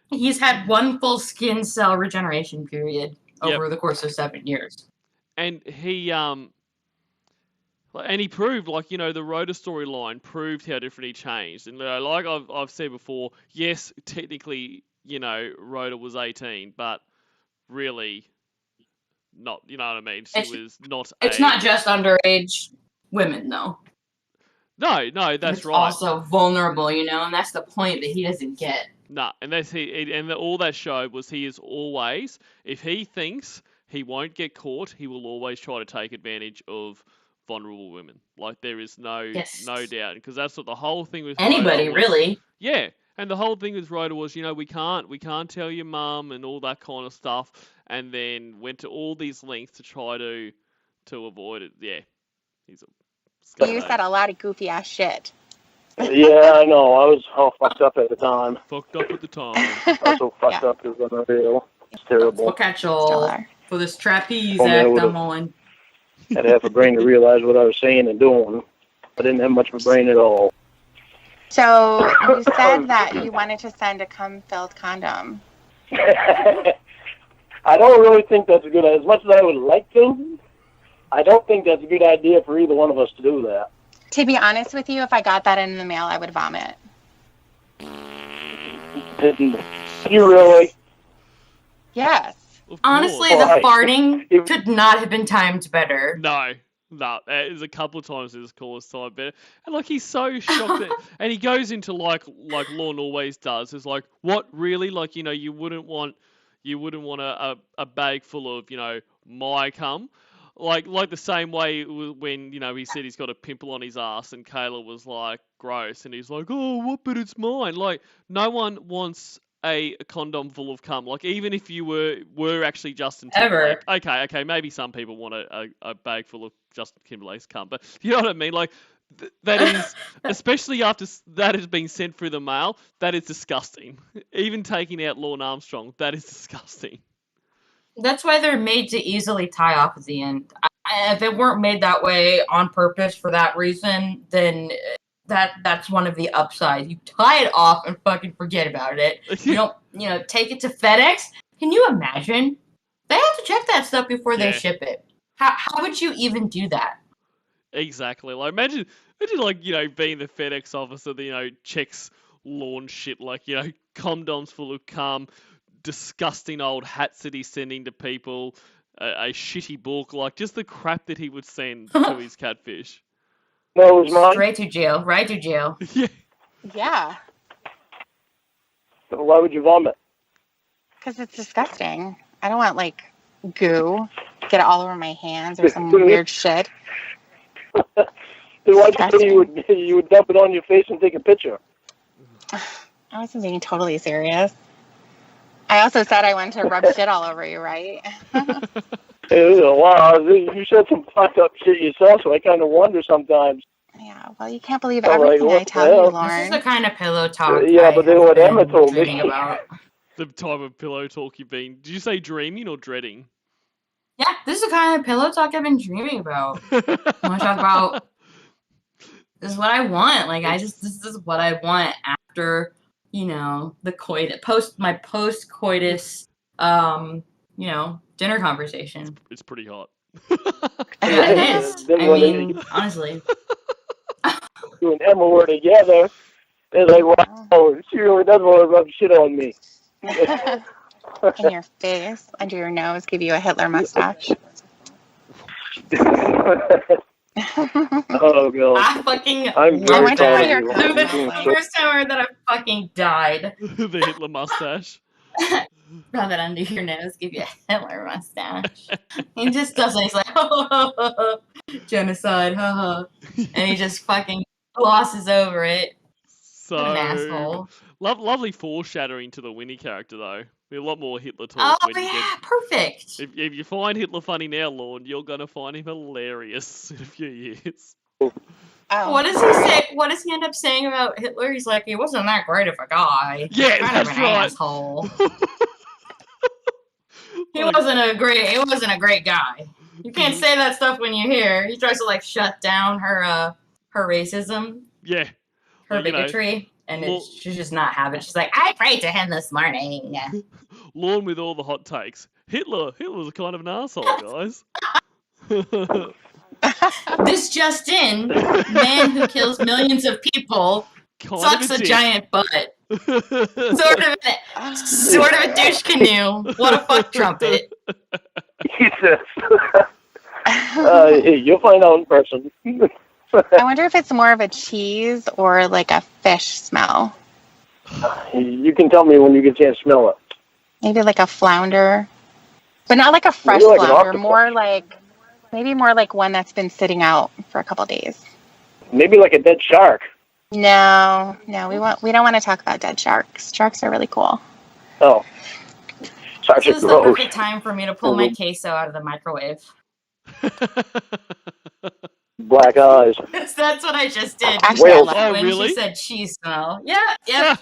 He's had one full skin cell regeneration period over the course of 7 years. And he proved, like, you know, the Rhoda storyline proved how different he changed. And like I've said before, yes, technically, you know, Rhoda was 18, but really not, you know what I mean? She was not It's not just underage women, though. No, that's it's right. Also vulnerable, you know, and that's the point that he doesn't get. No, and all that showed was he is always, if he thinks he won't get caught, he will always try to take advantage of vulnerable women. Like there is no doubt, because that's what the whole thing with anybody Rhoda was. Really. Yeah, and the whole thing with Rhoda was, you know, we can't tell your mum and all that kind of stuff, and then went to all these lengths to try to avoid it. Yeah, he's a scumbag. You said a lot of goofy ass shit. Yeah, I know. I was all fucked up at the time. Fucked up at the time. I was so fucked up it was unreal. It's terrible. We'll catch all for this trapeze Oh, man, act I'm on. I'd have a brain to realize what I was saying and doing. I didn't have much of a brain at all. So you said that you wanted to send a cum-filled condom. I don't really think that's a good idea. As much as I would like to, I don't think that's a good idea for either one of us to do that. To be honest with you, if I got that in the mail, I would vomit. Didn't you really? Yes. Honestly, the farting could not have been timed better. No, there's a couple of times this call is timed better, and like he's so shocked, and he goes into like Lorne always does. It's like, what really? Like, you know, you wouldn't want a bag full of, you know, my cum. Like the same way when, you know, he said he's got a pimple on his ass and Kayla was like, gross, and he's like, oh, what, but it's mine. Like, no one wants a condom full of cum. Like, even if you were actually Justin Timberlake. Ever. Okay, maybe some people want a bag full of Justin Timberlake's cum, but you know what I mean? Like, that is, especially after that has been sent through the mail, that is disgusting. Even taking out Lorne Armstrong, that is disgusting. That's why they're made to easily tie off at the end. If they weren't made that way on purpose for that reason, then that's one of the upsides. You tie it off and fucking forget about it. You don't, you know, take it to FedEx. Can you imagine? They have to check that stuff before they ship it. How would you even do that? Exactly. Like, imagine like, you know, being the FedEx officer that, you know, checks Lorne shit, like, you know, condoms full of cum, disgusting old hats that he's sending to people, a shitty book, like just the crap that he would send to his catfish. No, it was mine. Right to jail. Right to jail. Yeah. So why would you vomit? Because it's disgusting. I don't want, like, goo get it all over my hands or some weird shit. Then why do you would dump it on your face and take a picture? I wasn't being totally serious. I also said I wanted to rub shit all over you, right? Wow, you said some fucked up shit yourself, so I kind of wonder sometimes. Yeah, well, you can't believe everything I tell you, Lorne. This is the kind of pillow talk but then what Emma told me about. The type of pillow talk you've been... Did you say dreaming or dreading? Yeah, this is the kind of pillow talk I've been dreaming about. I want to talk about... This is what I want. Like, this is what I want after, you know, the post-coitus, you know, dinner conversation. It's pretty hot. It is. I mean, honestly. You and Emma were together. They're like, wow, she really does want to rub shit on me. In your face, under your nose, give you a Hitler mustache. Oh, God. I'm very sorry. The first time I heard that, I fucking died. The Hitler mustache. Rub it under your nose, give you a Hitler mustache. He just does it. He's like, genocide, and he just fucking glosses over it. So, What an asshole. lovely foreshadowing to the Winnie character, though. A lot more Hitler Oh, talk when you yeah, get... perfect. If you find Hitler funny now, Lorne, you're going to find him hilarious in a few years. Oh. What does he say? What does he end up saying about Hitler? He's like, he wasn't that great of a guy. Yeah, Kind that's of an right. asshole. He wasn't a great guy. You can't say that stuff when you're here. He tries to like shut down her racism, Yeah. her Like, you know, bigotry, and she's just not having it. She's like, I prayed to him this morning. Lorne with all the hot takes. Hitler's a kind of an asshole, guys. This just in, man who kills millions of people sucks a giant butt. Sort of a douche canoe. What a fuck trumpet. Jesus. You'll find out in person. I wonder if it's more of a cheese or like a fish smell. You can tell me when you get a chance to smell it. Maybe like a flounder. But not like a fresh Maybe like an flounder. octopus. Maybe more like one that's been sitting out for a couple days. Maybe like a dead shark. No, we don't want to talk about dead sharks. Sharks are really cool. Oh. Sharks This are is the gross. perfect time for me to pull my queso out of the microwave. Black eyes. That's what I just did. Actually, I Whales. love Oh, When really? she said cheese smell. Yep.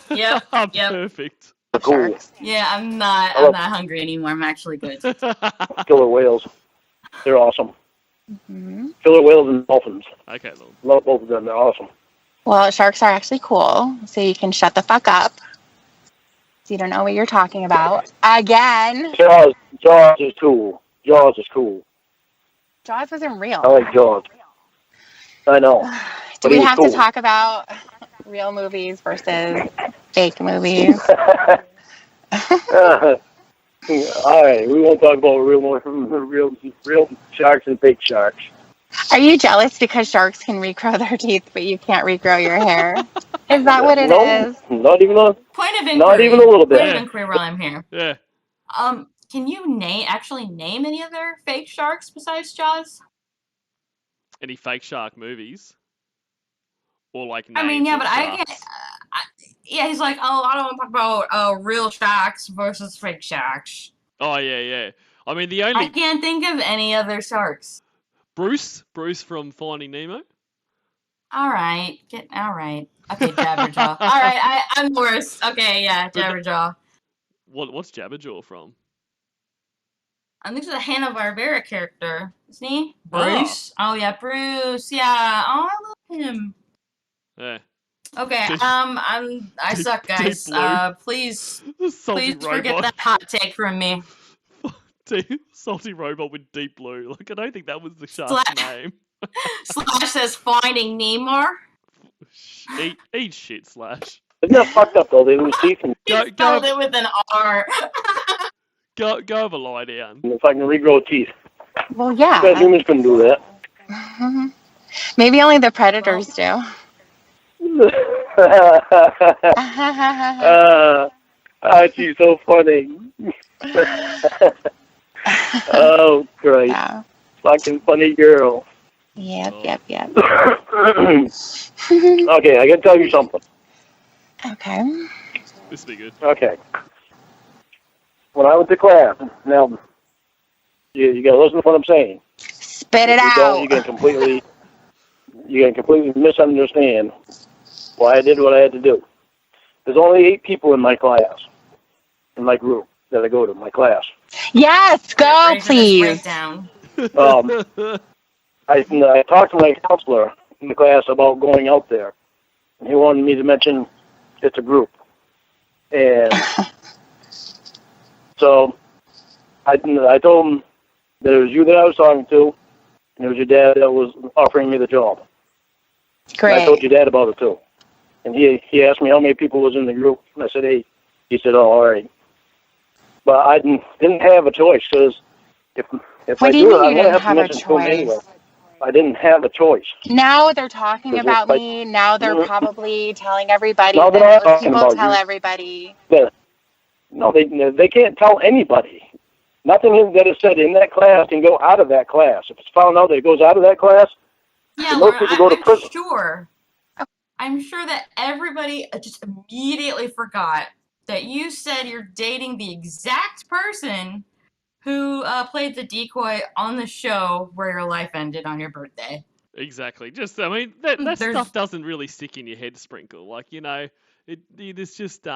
Perfect. Cool. sharks. Yeah, I'm not hungry anymore. I'm actually good. Killer whales. They're awesome. Mm-hmm. Killer whales and dolphins. Okay, Lorne. Love both of them. They're awesome. Well, sharks are actually cool, so you can shut the fuck up. So you don't know what you're talking about. Again. Jaws is cool. Jaws is cool. Jaws wasn't real. I like Jaws. I know. Do But we he was have cool. to talk about real movies versus fake movies? All right, we won't talk about real sharks and fake sharks. Are you jealous because sharks can regrow their teeth, but you can't regrow your hair? Is that what it is? Not even a Point of inquiry. Not even a little bit. Point of inquiry while I'm here. Yeah. Can you name any other fake sharks besides Jaws? Any fake shark movies? Or like names I mean, yeah, of but I sharks? can't. Yeah, he's like, oh, I don't want to talk about real sharks versus fake sharks. Oh, yeah. I mean, the I only... can't think of any other sharks. Bruce from Finding Nemo? All right. Okay, Jabberjaw. All right, I'm worse. Okay, yeah, Jabberjaw. What's Jabberjaw from? I think it's a Hanna-Barbera character, isn't he? Bruce. Oh yeah, Bruce. Yeah. Oh, I love him. Yeah. Okay. I suck, guys. Deep Blue. Please Salty forget robot. that hot take from me. Salty robot with deep blue. Like, I don't think that was the shark's name. Slash says Finding Nemo. Eat shit, Slash. Isn't that fucked up though? They lose teeth and He spelled it with an R. Go have a lie down. if I can regrow teeth. Well, yeah. But humans couldn't do that. Maybe only the predators do. She's so funny. Oh, Christ. Yeah. Fucking funny girl. Yep. Okay, I gotta tell you something. Okay. This will be good. Okay. When I went to class, now, you gotta listen to what I'm saying. Spit it out. You can completely misunderstand why I did what I had to do. There's only 8 people in my class, in my group that I go to, my class. Yes, go, please. Breakdown. I talked to my counselor in the class about going out there. And he wanted me to mention it's a group. And so I told him that it was you that I was talking to, and it was your dad that was offering me the job. Great. And I told your dad about it too. And he asked me how many people was in the group, and I said 8. He said, "Oh, all right." But I didn't have a choice, because if What I do you do it, mean I'm you going to didn't have to have a mention to him anyway. choice? I didn't have a choice. Now they're talking Because about it's like- me. Now they're probably telling everybody. Now they're not that talking people about tell you. everybody. No, they can't tell anybody. Nothing that is said in that class can go out of that class. If it's found out that it goes out of that class, Yeah, most Laura, people go to prison. I'm sure that everybody just immediately forgot that you said you're dating the exact person who played the decoy on the show where your life ended on your birthday. Exactly. Just, I mean, that There's- stuff doesn't really stick in your head, Sprinkle. Like, it's just,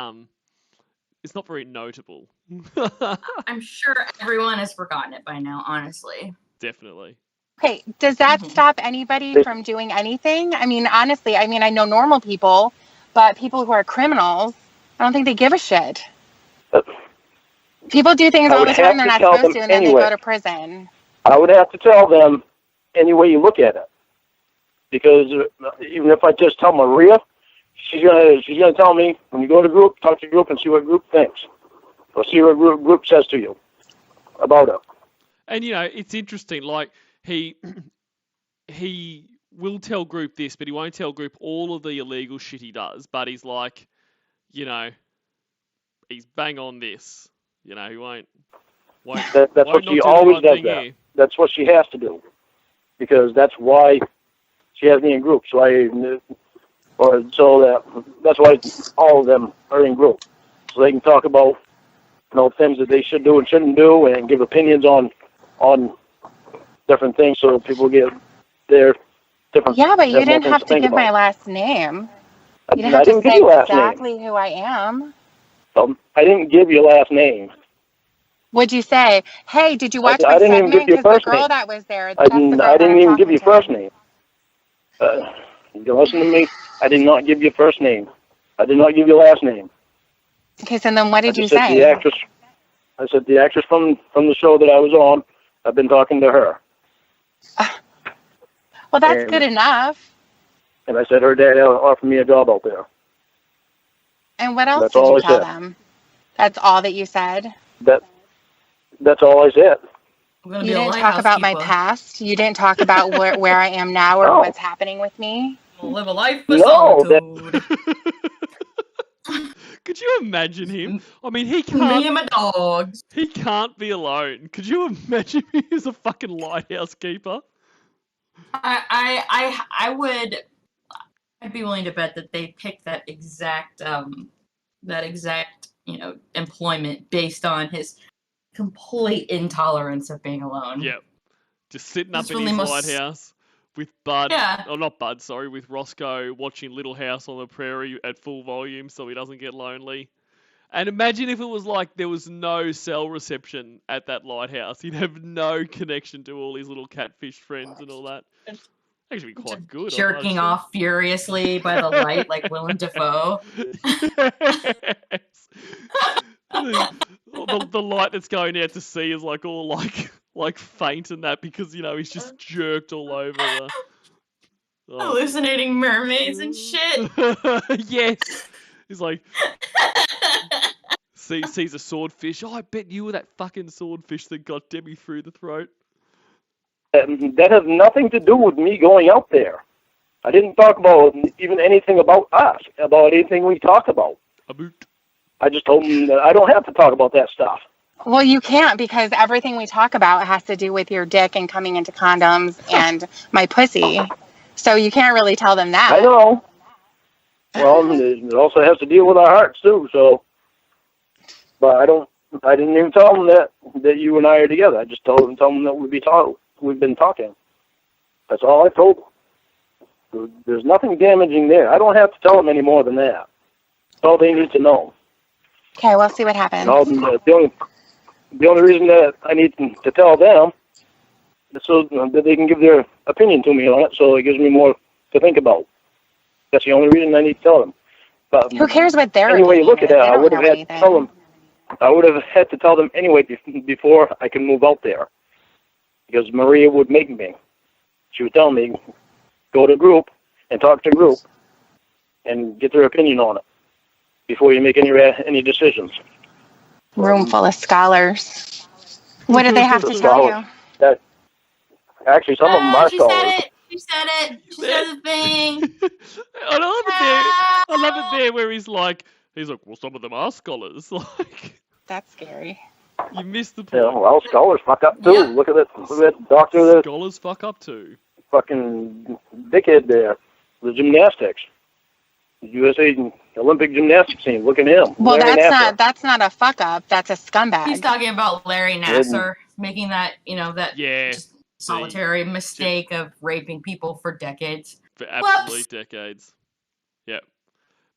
it's not very notable. I'm sure everyone has forgotten it by now, honestly. Definitely. Okay, does that stop anybody from doing anything? I mean, honestly, I know normal people, but people who are criminals, I don't think they give a shit. People do things all the time they're not supposed to, and then they go to prison. I would have to tell them any way you look at it. Because even if I just tell Maria, she's gonna tell me, when you go to group, talk to group and see what group thinks. Or see what group says to you about it. And, it's interesting, like, he will tell group this, but he won't tell group all of the illegal shit he does. But he's like, he's bang on this. He won't. That's what she always does. That's what she has to do, because that's why she has me in group. That's why all of them are in group, so they can talk about things that they should do and shouldn't do, and give opinions on different things, so people get their different. Yeah, but you didn't have to give my last name. You didn't have to say exactly who I am. I didn't give your last name. Would you say, hey, did you watch my segment? Because the girl that was there, I didn't even give your first name. You listen to me. I did not give your first name. I did not give your last name. Okay, so then what did you say? I said the actress from the show that I was on. I've been talking to her. Well, that's good enough. And I said her dad offered me a job out there. And what else did you tell them? That's all that you said? That's all I said. You didn't talk about my past? You didn't talk about where I am now or what's happening with me? We'll live a life of solitude. Could you imagine him? I mean, he can't. Me and my dogs. He can't be alone. Could you imagine him as a fucking lighthouse keeper? I'd be willing to bet that they picked that exact employment based on his complete intolerance of being alone. Yep. Just sitting up in his lighthouse with Bud, not Bud, sorry, with Roscoe watching Little House on the Prairie at full volume so he doesn't get lonely. And imagine if it was like there was no cell reception at that lighthouse. He'd have no connection to all his little catfish friends and all that. Actually be quite good. Jerking off furiously by the light like Willem Dafoe. Yes. the light that's going out to sea is like all like faint and that because he's just jerked all over the hallucinating mermaids and shit. Yes. He's like sees a swordfish. Oh, I bet you were that fucking swordfish that got Debbie through the throat. That has nothing to do with me going out there. I didn't talk about even anything about us, about anything we talked about. I just told him that I don't have to talk about that stuff. Well, you can't, because everything we talk about has to do with your dick and coming into condoms and my pussy. So you can't really tell them that. I know. Well, it also has to deal with our hearts too. So, but I didn't even tell them that you and I are together. I just told them that we've been talking. That's all I told them. There's nothing damaging there. I don't have to tell them any more than that. That's all they need to know. Okay, we'll see what happens. The only reason that I need to tell them is so that they can give their opinion to me on it, so it gives me more to think about. That's the only reason I need to tell them. But who cares what their anyway you look at it, I would have had to tell them. I would have had to tell them anyway before I can move out there, because Maria would make me. She would tell me, go to group and talk to group and get their opinion on it before you make any decisions. Room full of scholars. What do they have to tell you? Actually, some of them are scholars. She said it. She said the thing. I love it there where he's like, well, some of them are scholars. Like, that's scary. You missed the point. Yeah, well, scholars fuck up too. Yeah. Look at that doctor. Scholars fuck up too. Fucking dickhead there. The gymnastics. USA Olympic gymnastics team. Look at him. Well, Larry Nassar. that's not a fuck up. That's a scumbag. He's talking about Larry Nassar making that, just solitary mistake of raping people for decades. For absolute decades. Yep.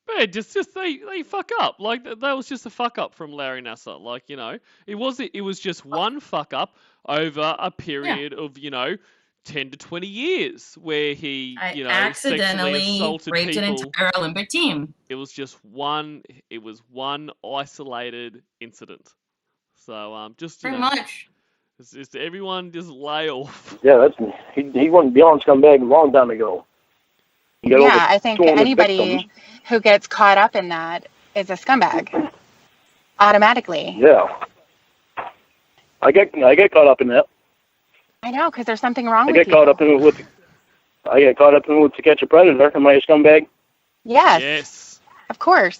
But they fuck up. Like, that was just a fuck up from Larry Nassar. Like, it was just one fuck up over a period of, 10 to 20 years where he, accidentally sexually assaulted raped people. an entire Olympic team. It was one isolated incident. So, just, Pretty much. It's just everyone just lay off. Yeah, he went beyond scumbag a long time ago. Yeah, I think anybody who gets caught up in that is a scumbag. Automatically. Yeah. I get caught up in that. I know, because there's something wrong with you. I get caught up in it to catch a predator. Am I a scumbag? Yes. Yes. Of course.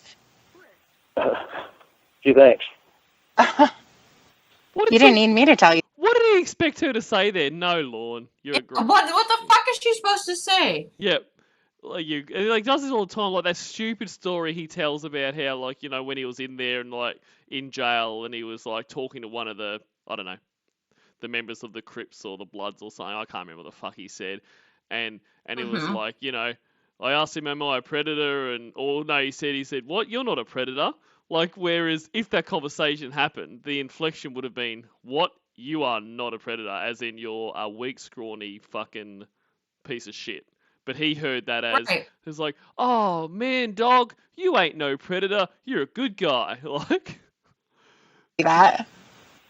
Gee, thanks. You didn't need me to tell you. What did he expect her to say there? No, Lorne. You're a great... What the fuck is she supposed to say? Yep. Like does this all the time, like that stupid story he tells about how, like, when he was in there and, like, in jail and he was, like, talking to one of the, I don't know, the members of the Crips or the Bloods or something. I can't remember what the fuck he said. And it was like, I asked him, am I a predator? He said, what? You're not a predator. Like, whereas if that conversation happened, the inflection would have been, what? You are not a predator, as in you're a weak, scrawny fucking piece of shit. But he heard that as, it's like, oh, man, dog, you ain't no predator. You're a good guy. Like... That.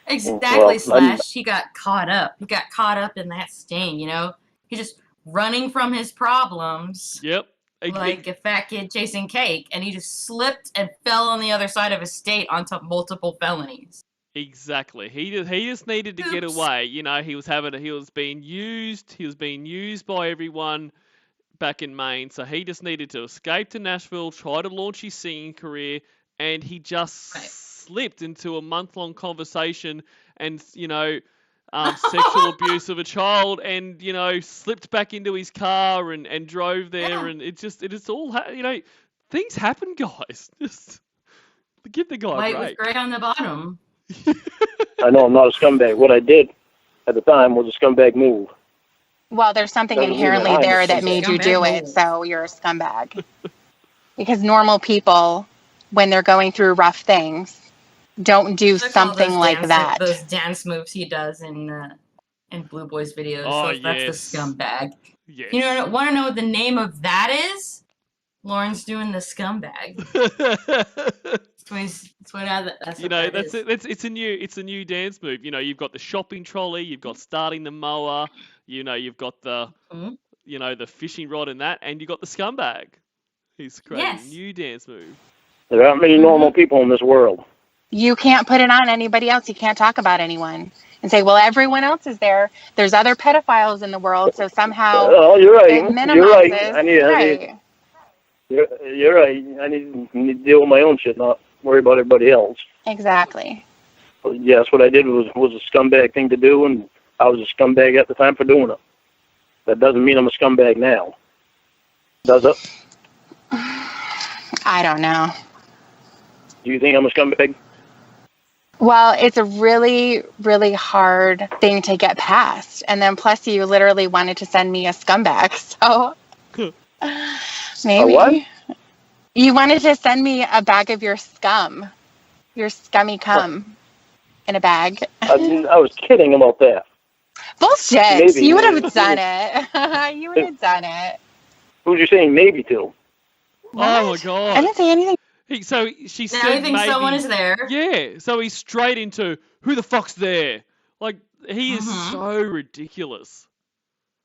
Exactly, Slash. He got caught up. He got caught up in that sting, He's just running from his problems. Yep. Like a fat kid chasing cake, and he just slipped and fell on the other side of his state onto multiple felonies. Exactly. He just needed to get away. He was being used by everyone back in Maine, so he just needed to escape to Nashville, try to launch his singing career, and he just slipped into a month-long conversation and, sexual abuse of a child, and, slipped back into his car and drove there, and it's all, things happen, guys. Just give the guy a break. White with gray on the bottom. I know I'm not a scumbag. What I did at the time was a scumbag move. Well, there's something inherently there that made you do it, so you're a scumbag. Because normal people, when they're going through rough things, don't do something like that. Those dance moves he does in Blue Boy's videos. Oh, so that's the scumbag. Yes. You want to know what the name of that is? Lorne's doing the scumbag. It's a new dance move. You've got the shopping trolley, you've got starting the mower, you've got the the fishing rod and that, and you've got the scumbag. He's creating a new dance move. There aren't many normal people in this world. You can't put it on anybody else. You can't talk about anyone and say, well, everyone else is there. There's other pedophiles in the world, so somehow you're right. it minimizes. You're right. You're right. I need to deal with my own shit, not worry about everybody else. Exactly. But yes, what I did was a scumbag thing to do, and I was a scumbag at the time for doing it. That doesn't mean I'm a scumbag now. Does it? I don't know. Do you think I'm a scumbag? Well, it's a really, really hard thing to get past. And then plus you literally wanted to send me a scumbag, so... Maybe. What? You wanted to send me a bag of your scum. Your scummy cum in a bag. I was kidding about that. Bullshit. Maybe. You would have done it. You would have done it. Who's you saying maybe to? What? Oh, my God. I didn't say anything. So she said now you think maybe, someone is there. Yeah, so he's straight into, who the fuck's there? Like, he is so ridiculous.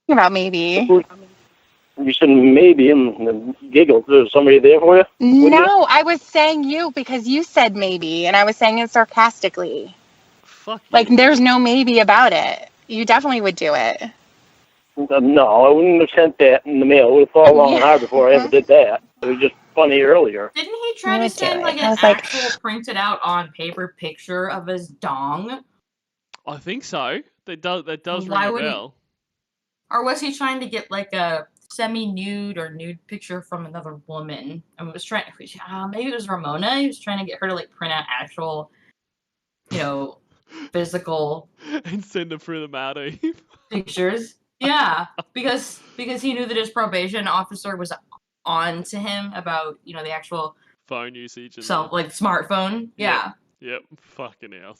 About maybe. You said maybe and giggled. There's somebody there for you? No, I was saying you because you said maybe, and I was saying it sarcastically. Fuck you. Like, there's no maybe about it. You definitely would do it. No, I wouldn't have sent that in the mail. It would have fallen on hard before I ever did that. It was just funny earlier. Didn't he try to send like an actual printed out on paper picture of his dong? I think so. That does ring a bell. Or was he trying to get like a semi-nude or nude picture from another woman. And was trying, maybe it was Ramona. He was trying to get her to like print out actual, physical And send them through the mail to him. pictures. Yeah, because he knew that his probation officer was on to him about the actual Phone usage. And smartphone. Yeah. Yep. Fucking hell.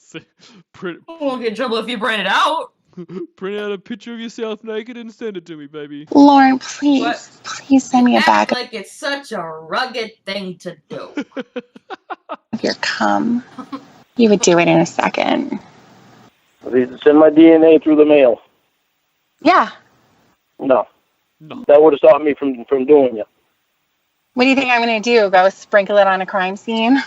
Won't get in trouble if you print it out. Print out a picture of yourself naked and send it to me, baby. Lorne, please send me a bag like it's such a rugged thing to do. of your cum. You would do it in a second. Send my DNA through the mail. Yeah. No. That would have stopped me from doing it. What do you think I'm going to do? Go sprinkle it on a crime scene?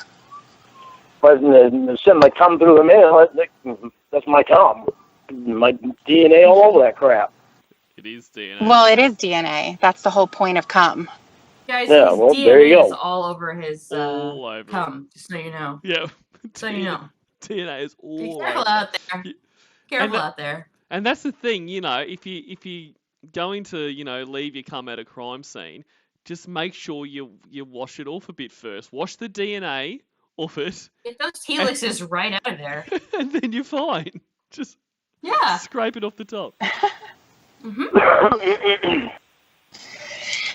But send my cum through the mail, that's my cum. My DNA all over that crap. It is DNA. Well, it is DNA. That's the whole point of cum. Guys, yeah, well, DNA there you is go. all over his all over cum, just so you know. Yeah. So you know. DNA is all Be over. careful out there. Careful out there. And that's the thing, if you going to, leave your cum at a crime scene, just make sure you wash it off a bit first. Wash the DNA off it. Get those helixes right out of there. And then you're fine. Just scrape it off the top. Mm-hmm.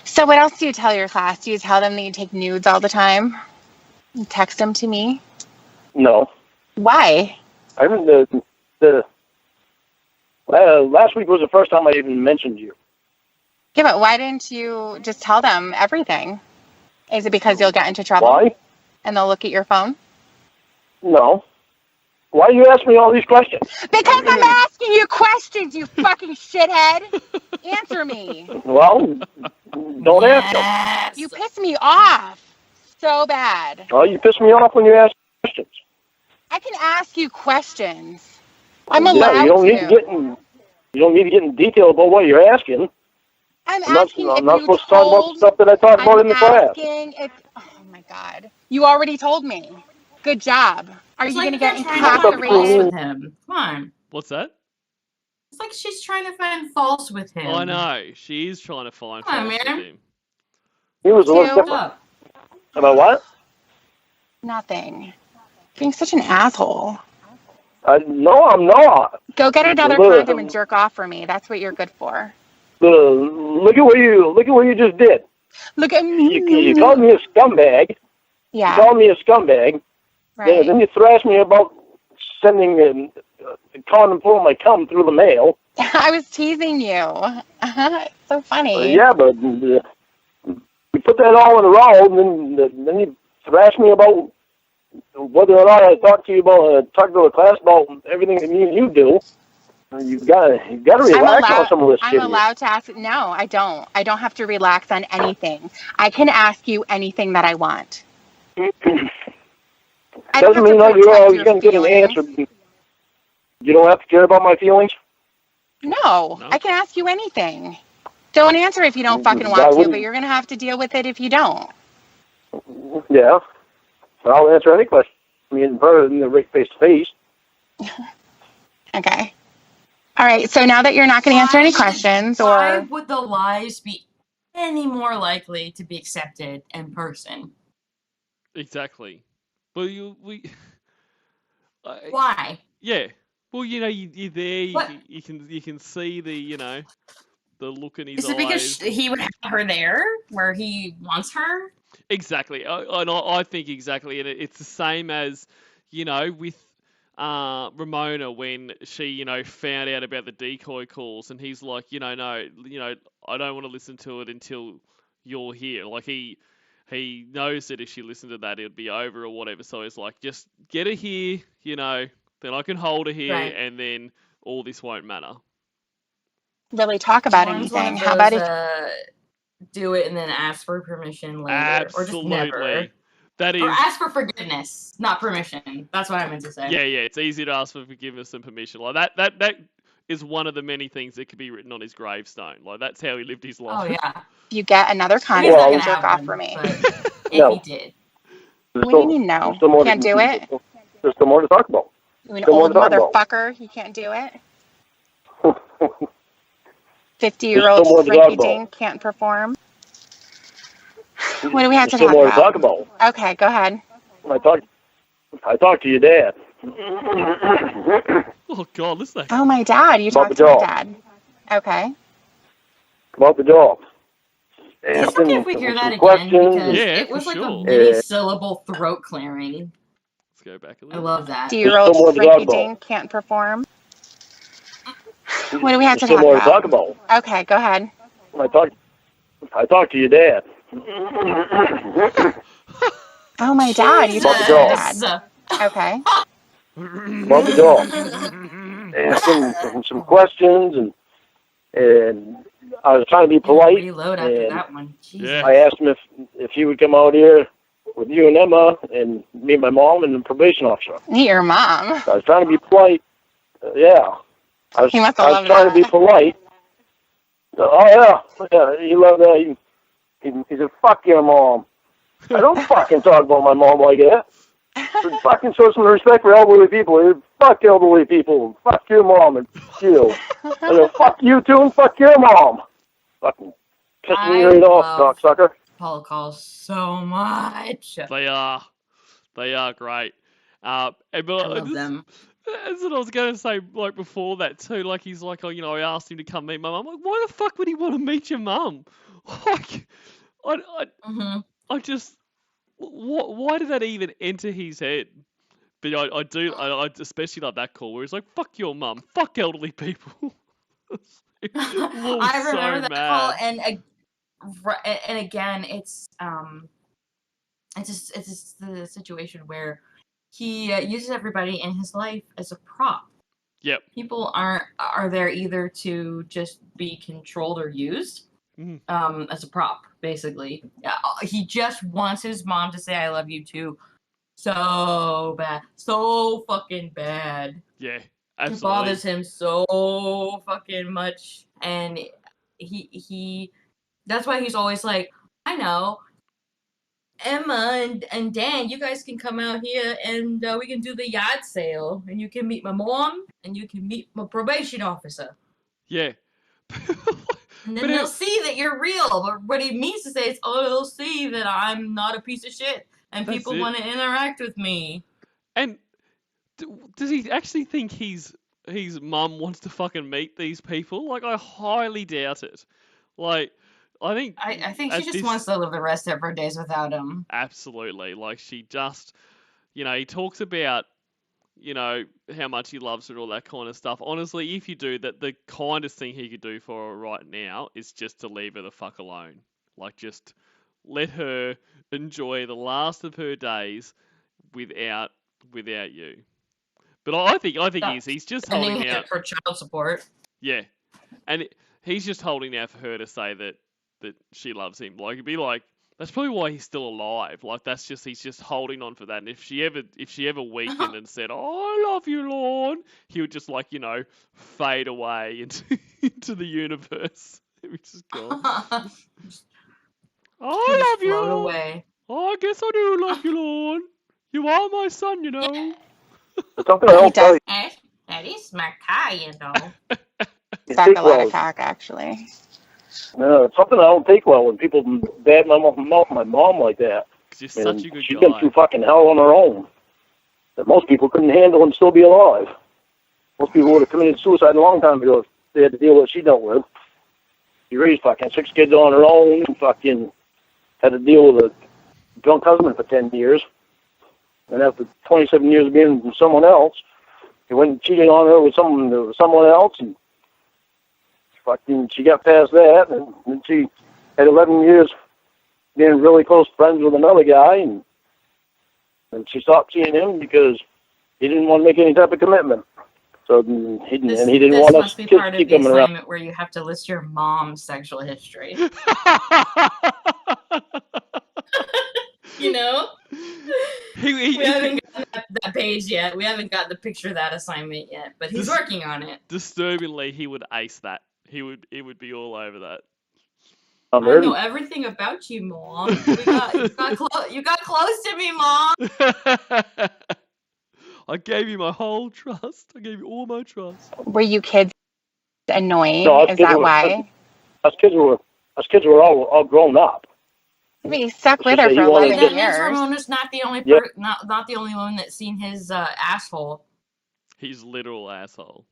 So what else do you tell your class? Do you tell them that you take nudes all the time? You text them to me? No. Why? I haven't. Last week was the first time I even mentioned you. Yeah, but why didn't you just tell them everything? Is it because you'll get into trouble? Why? And they'll look at your phone? No. Why do you ask me all these questions? Because I'm asking you questions, you fucking shithead. Answer me. Well, don't ask them. You piss me off so bad. Well, you piss me off when you ask questions. I can ask you questions. I'm allowed you don't to. Need to get in, you don't need to get in detail about what you're asking. I'm not supposed to talk about stuff that I talk about in the class. Oh my God. You already told me. Good job. Are you going to get incarcerated with him? Come on. What's that? It's like she's trying to find faults with him. I know. She is trying to find faults with him. He was a little different. About what? Nothing. Being such an asshole. No, I'm not. Go get another condom and jerk off for me. That's what you're good for. Look at what you just did. Look at me. You called me a scumbag. Yeah. You called me a scumbag. Right. Then you thrashed me about sending a condom full of my cum through the mail. I was teasing you. It's so funny. Yeah, but you put that all in a row, and then you thrash me about whether or not I talk to a class about everything that me and you do. You've got to relax on some of this shit. I'm allowed to ask. No, I don't. I don't have to relax on anything. I can ask you anything that I want. Doesn't mean that you're always going to get an answer. You don't have to care about my feelings? No, I can ask you anything. Don't answer if you don't fucking want to, but you're going to have to deal with it if you don't. Yeah. I'll answer any question. I mean, right face to face. Okay. All right. So now that you're not going to answer any questions, why would the lies be any more likely to be accepted in person? Exactly. Well, why? Yeah. Well, you're there. You can see the the look in his eyes. Is it because he would have her there where he wants her? Exactly. I think exactly, and it's the same as with Ramona when she found out about the decoy calls, and he's like, no, I don't want to listen to it until you're here. Like he knows that if she listened to that, it'd be over or whatever. So he's like, just get her here, then I can hold her here, right. And then all this won't matter. Really talk about anything. How about do it and then ask for permission later? Absolutely. Or just never. That is... Or ask for forgiveness, not permission. That's what I meant to say. Yeah, it's easy to ask for forgiveness and permission. Like that is one of the many things that could be written on his gravestone. Like that's how he lived his life. Oh yeah. You get another condom and jerk off for me. If he did. What do you mean no? Can't do it? There's still more to talk about. You an old motherfucker? You can't do it? 50-year-old more to talk Frankie about. Dane can't perform? What do we have to There's talk still more about? to talk about. Okay, go ahead. I talked to your dad. Oh God, listen to that. Oh, my dad. You About talked the to my dog. dad. Okay. About the dog. Is it okay if we hear that again? questions. Because Yeah, it was for like sure. a mini-syllable throat clearing. Let's go back a I little. love that. 50-year-old There's still more to Frankie talk about. Dane can't perform? What do we have to There's still talk more about? to talk about. Okay, go ahead. I talked to your dad. Oh, my dad. You About talked the to my dog. dad. Okay. About the dog. Asked some questions, and I was trying to be polite. Reload after and that one. Jesus. Yeah. I asked him if he would come out here with you and Emma and me and my mom and the probation officer. Your mom. I was trying to be polite. Yeah. He must have I was loved trying that. to be polite. Oh, yeah. He loved that. He said, fuck your mom. I don't fucking talk about my mom like that. So fucking show some respect for elderly people. Fuck elderly people. Fuck your mom and you. And then fuck you too and fuck your mom. Fucking pissing me right off, cocksucker. Paul calls so much. They are great. And, I love them. That's what I was going to say, like, before that, too. Like, he's like, oh, you know, I asked him to come meet my mum. Like, why the fuck would he want to meet your mum? Like, I just, why did that even enter his head? But I especially like that call where he's like, fuck your mum, fuck elderly people. I remember that mad. call, and again, it's just the situation where he uses everybody in his life as a prop. Yep. People are there either to just be controlled or used, as a prop, basically. He just wants his mom to say "I love you" too, so bad, so fucking bad. Yeah, absolutely. It bothers him so fucking much, and he that's why he's always like, I know, Emma and Dan, you guys can come out here and we can do the yard sale, and you can meet my mom and you can meet my probation officer. Yeah. And then they'll see that you're real. But what he means to say is, they'll see that I'm not a piece of shit and people want to interact with me. And does he actually think his mum wants to fucking meet these people? Like, I highly doubt it. Like, I think she just wants to live the rest of her days without him. Absolutely. Like, she just, you know, he talks about, you know, how much he loves her, all that kind of stuff. Honestly, if you do that, the kindest thing he could do for her right now is just to leave her the fuck alone. Like, just let her enjoy the last of her days without you. But I think he's just holding out for child support. Yeah, and he's just holding out for her to say that she loves him. Like, it'd be like, that's probably why he's still alive. Like, he's just holding on for that. And if she ever weakened and said, "Oh, I love you, Lorne," he would just, like, you know, fade away into the universe. He would just go, "I love you, float Lorne. away. Oh, I guess I do love you, Lorne. You are my son, you know." Something I don't tell you. That is my car, you know. Suck a lot of cock, actually. No, it's something I don't take well when people bad mouth my mom like that. She's such a good She's guy. been through fucking hell on her own that most people couldn't handle and still be alive. Most people would have committed suicide a long time ago if they had to deal with what she dealt with. She raised fucking 6 kids on her own and fucking had to deal with a drunk husband for 10 years. And after 27 years of being with someone else, he went and cheated on her with someone else, and fucking she got past that, and then she had 11 years being really close friends with another guy, and she stopped seeing him because he didn't want to make any type of commitment. So he didn't want us to keep coming around. Assignment where you have to list your mom's sexual history. You know? We haven't gotten that page yet. We haven't got the picture of that assignment yet, but he's working on it. Disturbingly, he would ace that. It would be all over that. I know everything about you, Mom. You got close to me, Mom. I gave you my whole trust. I gave you all my trust. Were you kids annoying. No, Is that why? Us kids were all grown up. But he stuck It's with just her that for he wanted 11 That to- means years. Ramona's not the only Yep. not the only one that's seen his asshole. He's literal asshole.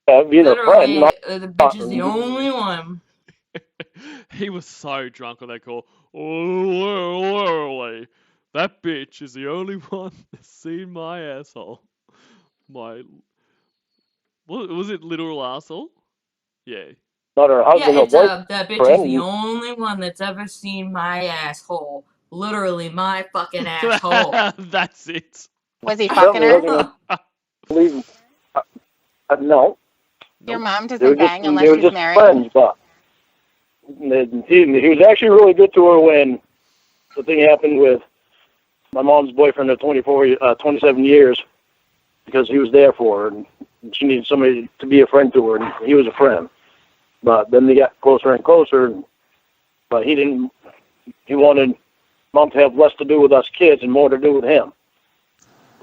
Being a friend, Literally, not the bitch is the only one. He was so drunk on that call. Literally, that bitch is the only one that's seen my asshole. My, what was it? Literal asshole? Yeah. not her Yeah, husband or it's boyfriend. that bitch is the only one that's ever seen my asshole. Literally, my fucking asshole. That's it. Was he fucking her? Believe, no. Your mom They doesn't were just, bang they unless were she's just married. friends, but he was actually really good to her when the thing happened with my mom's boyfriend of 27 years, because he was there for her, and she needed somebody to be a friend to her, and he was a friend. But then they got closer and closer, but he wanted Mom to have less to do with us kids and more to do with him.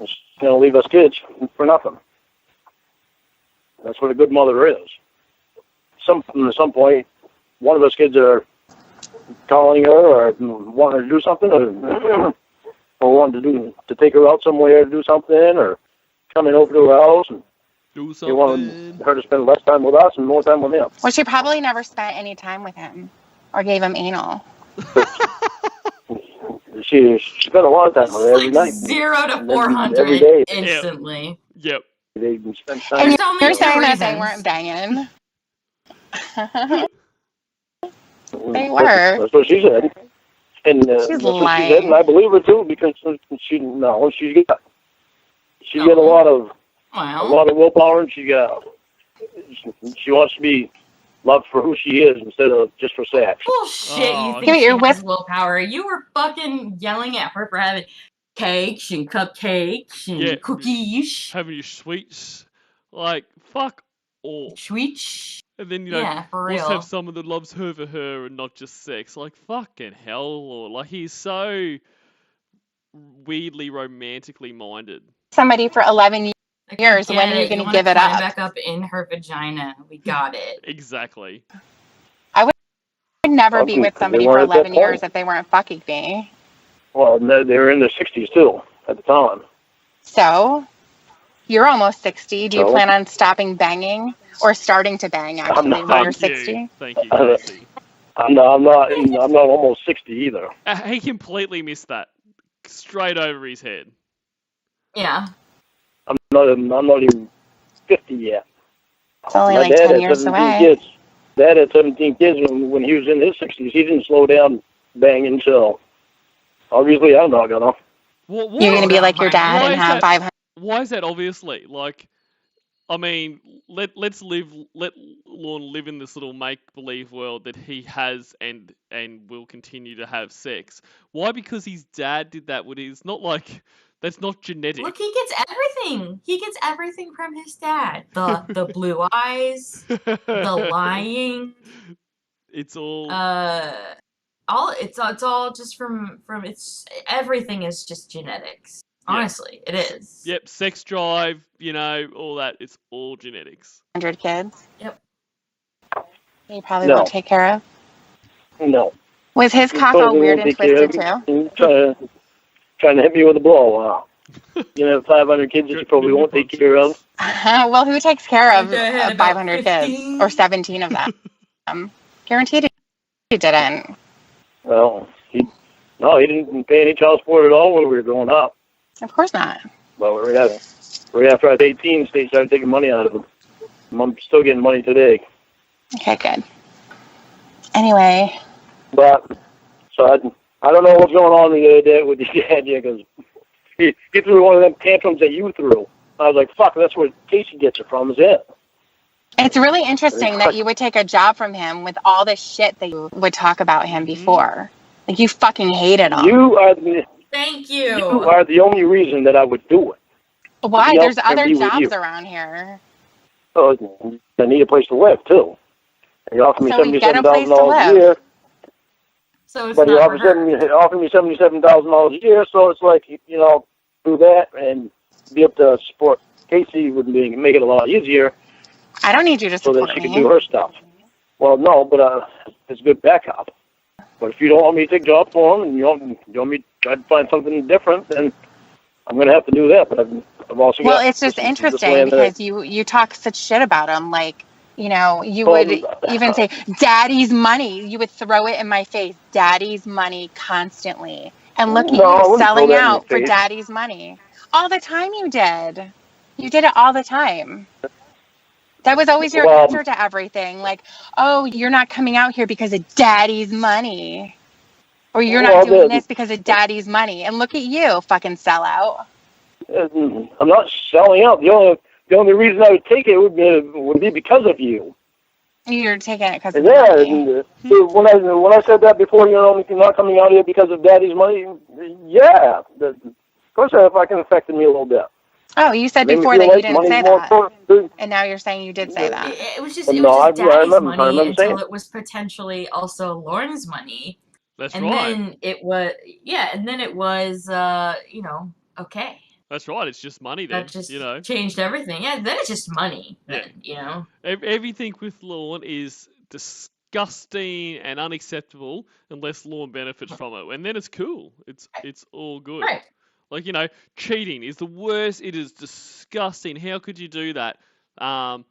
She's going to leave us kids for nothing. That's what a good mother is. At some point, one of us kids are calling her or wanting to do something, or wanting to take her out somewhere to do something, or coming over to her house, and Do he something. wanted her to spend less time with us and more time with him. Well, she probably never spent any time with him or gave him anal. She spent a lot of time with her every It's night. 0 to And then 400 every day. instantly. Yep. They spent And time. There's only you're two saying that they reasons. weren't banging. They They were. That's what she said. And She's that's what lying. she said, and I believe her too, because she's got a lot of Well, willpower, and she wants to be loved for who she is instead of just for sex. bullshit. Oh, You Give think it she your has willpower? You were fucking yelling at her for having cakes and cupcakes and Yeah. cookies. Having your sweets. Like, fuck off. Sweet. And then, Yeah, for wants to real. have someone that loves her for her and not just sex. Like, fucking hell, Lord. Like, he's so weirdly romantically minded. Somebody for 11 years. Get When are you it. going to wanna give it climb up? back up in her vagina. We got it. Exactly. I would never be Okay, with they somebody weren't for at that 11 years point. if they weren't fucking me. Well, they were in their 60s too at the time. So, you're almost 60. Do you So? plan on stopping banging or starting to bang actually not. when you're Thank 60? you. Thank you, Casey. I'm not almost 60 either. He completely missed that. Straight over his head. Yeah. I'm not even 50 yet. It's only My like dad 10 had years 17 away. kids. Dad had 17 kids when he was in his 60s. He didn't slow down banging, so obviously I'm not gonna. What? You're going to be like your dad Why and is have that- 500. Why is that obviously? Like, I mean, let Lorne live in this little make-believe world that he has and will continue to have sex. Why? Because his dad did that. It's not like that's not genetic. Look, he gets everything. He gets everything from his dad. The blue eyes, the lying. It's all. It's all just from everything is just genetics. Yeah. Honestly, it is. Yep, sex drive, all that. It's all genetics. 100 kids. Yep. You probably No. won't take care of. No. Was his cock all weird and twisted too? Trying to hit me with a blow. Wow. 500 kids that you probably won't take care of. Well, who takes care of Okay, I had 500 about kids 15. or 17 of them? Guaranteed he didn't. Well, he didn't pay any child support at all when we were growing up. Of course not. Well, right after I was 18, state started taking money out of him. I'm still getting money today. Okay, good. Anyway, But so I don't know what's going on the other day with your dad here, because he threw one of them tantrums that you threw. I was like, fuck, that's where Casey gets it from, is it? it's really interesting that you would take a job from him with all the shit that you would talk about him before. Like, you fucking hated him. Thank You you. are the only reason that I would do it. Why? Nobody There's else can other be with jobs you. around here. Oh, I need a place to live, too. And he offered me So we get a place to $77,000 a live. year. So it's But he not for her. offered me $77,000 a year, so it's like, do that and be able to support Casey would make it a lot easier. I don't need you to so support that she me. can do her stuff. Well, no, but it's a good backup. But if you don't want me to take job for him and you want me to try to find something different, then I'm going to have to do that. But I've also Well, got it's just this interesting because you talk such shit about him. Like, you know, you would even say, Daddy's money. You would throw it in my face. Daddy's money constantly. And look at you selling out for Daddy's money. All the time you did. You did it all the time. That was always your answer to everything. Like, oh, you're not coming out here because of Daddy's money. Or you're not doing this because of Daddy's money. And look at you, fucking sellout. I'm not selling out. The only reason I would take it would be because of you. You're taking it because of money. When I said that before, you're not coming out here because of Daddy's money. Yeah, of course that fucking affected me a little bit. Oh, you said before that you didn't say that, and now you're saying you did say that. It was just Daddy's money until it was potentially also Lorne's money. That's and right. Then it was, and then it was, okay. That's right. It's just money then. That just changed everything. Yeah, then it's just money. Then, Everything with Lorne is disgusting and unacceptable unless Lorne benefits from it, and then it's cool. It's all good. Right. Like, cheating is the worst. It is disgusting. How could you do that? Oh,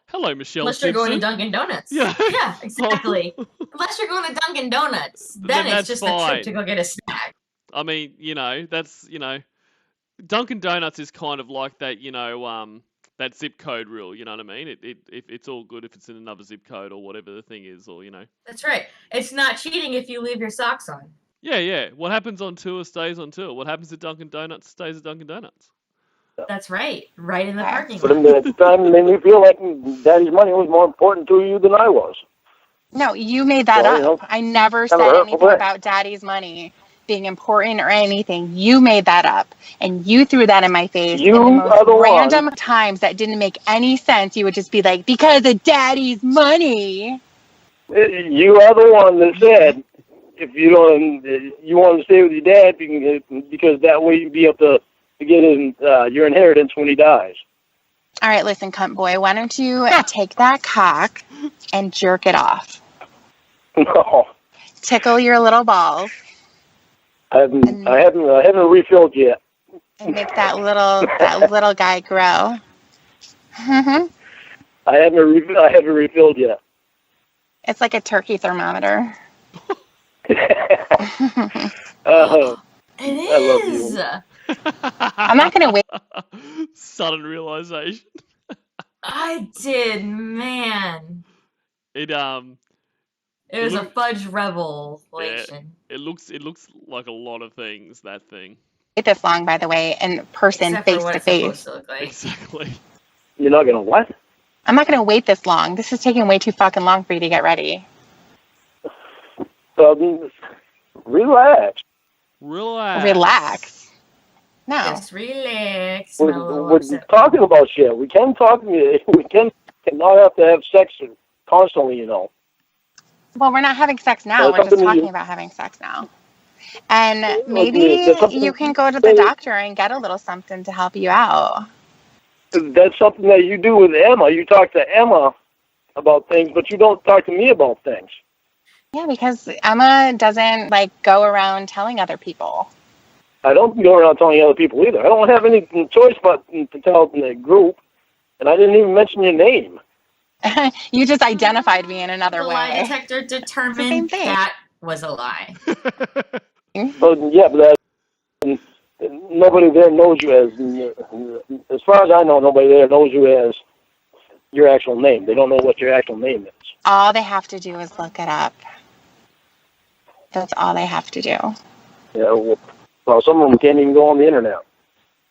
hello, Michelle Unless Simpson. you're going to Dunkin' Donuts. Yeah, exactly. Unless you're going to Dunkin' Donuts, then it's just fine. a trip to go get a snack. I mean, that's, Dunkin' Donuts is kind of like that, that zip code rule, you know what I mean? It's all good if it's in another zip code or whatever the thing is, or, That's right. It's not cheating if you leave your socks on. Yeah. What happens on tour stays on tour. What happens at Dunkin' Donuts stays at Dunkin' Donuts. That's right. Right in the parking lot. But at the time, it made me feel like Daddy's money was more important to you than I was. No, you made that up. I never said anything about Daddy's money being important or anything. You made that up. And you threw that in my face. You in the are the most random times that didn't make any sense. You would just be like, because of Daddy's money. You are the one that said, if you want to stay with your dad, because that way you'd be able to get your inheritance when he dies. All right, listen, cunt boy, why don't you take that cock and jerk it off? No. Tickle your little balls. I haven't refilled yet. And make that little guy grow. I haven't refilled yet. It's like a turkey thermometer. It is. I love you. I'm not gonna wait. Sudden realization. I did, man. It was a fudge revelation. Yeah, it looks like a lot of things, that thing. Wait this long, by the way, in person, face to face. Exactly. You're not gonna what? I'm not gonna wait this long. This is taking way too fucking long for you to get ready. Relax. Relax. No. Just relax. We're talking about shit. We cannot have to have sex constantly, Well, we're not having sex now. We're just talking about having sex now. And maybe you can go to the doctor and get a little something to help you out. That's something that you do with Emma. You talk to Emma about things, but you don't talk to me about things. Yeah, because Emma doesn't go around telling other people. I don't go around telling other people either. I don't have any choice but to tell the group, and I didn't even mention your name. You just identified me in another way. The lie detector determined that was a lie. Well, yeah, but nobody there knows you as far as I know, nobody there knows you as your actual name. They don't know what your actual name is. All they have to do is look it up. That's all they have to do. Yeah, well, some of them can't even go on the internet.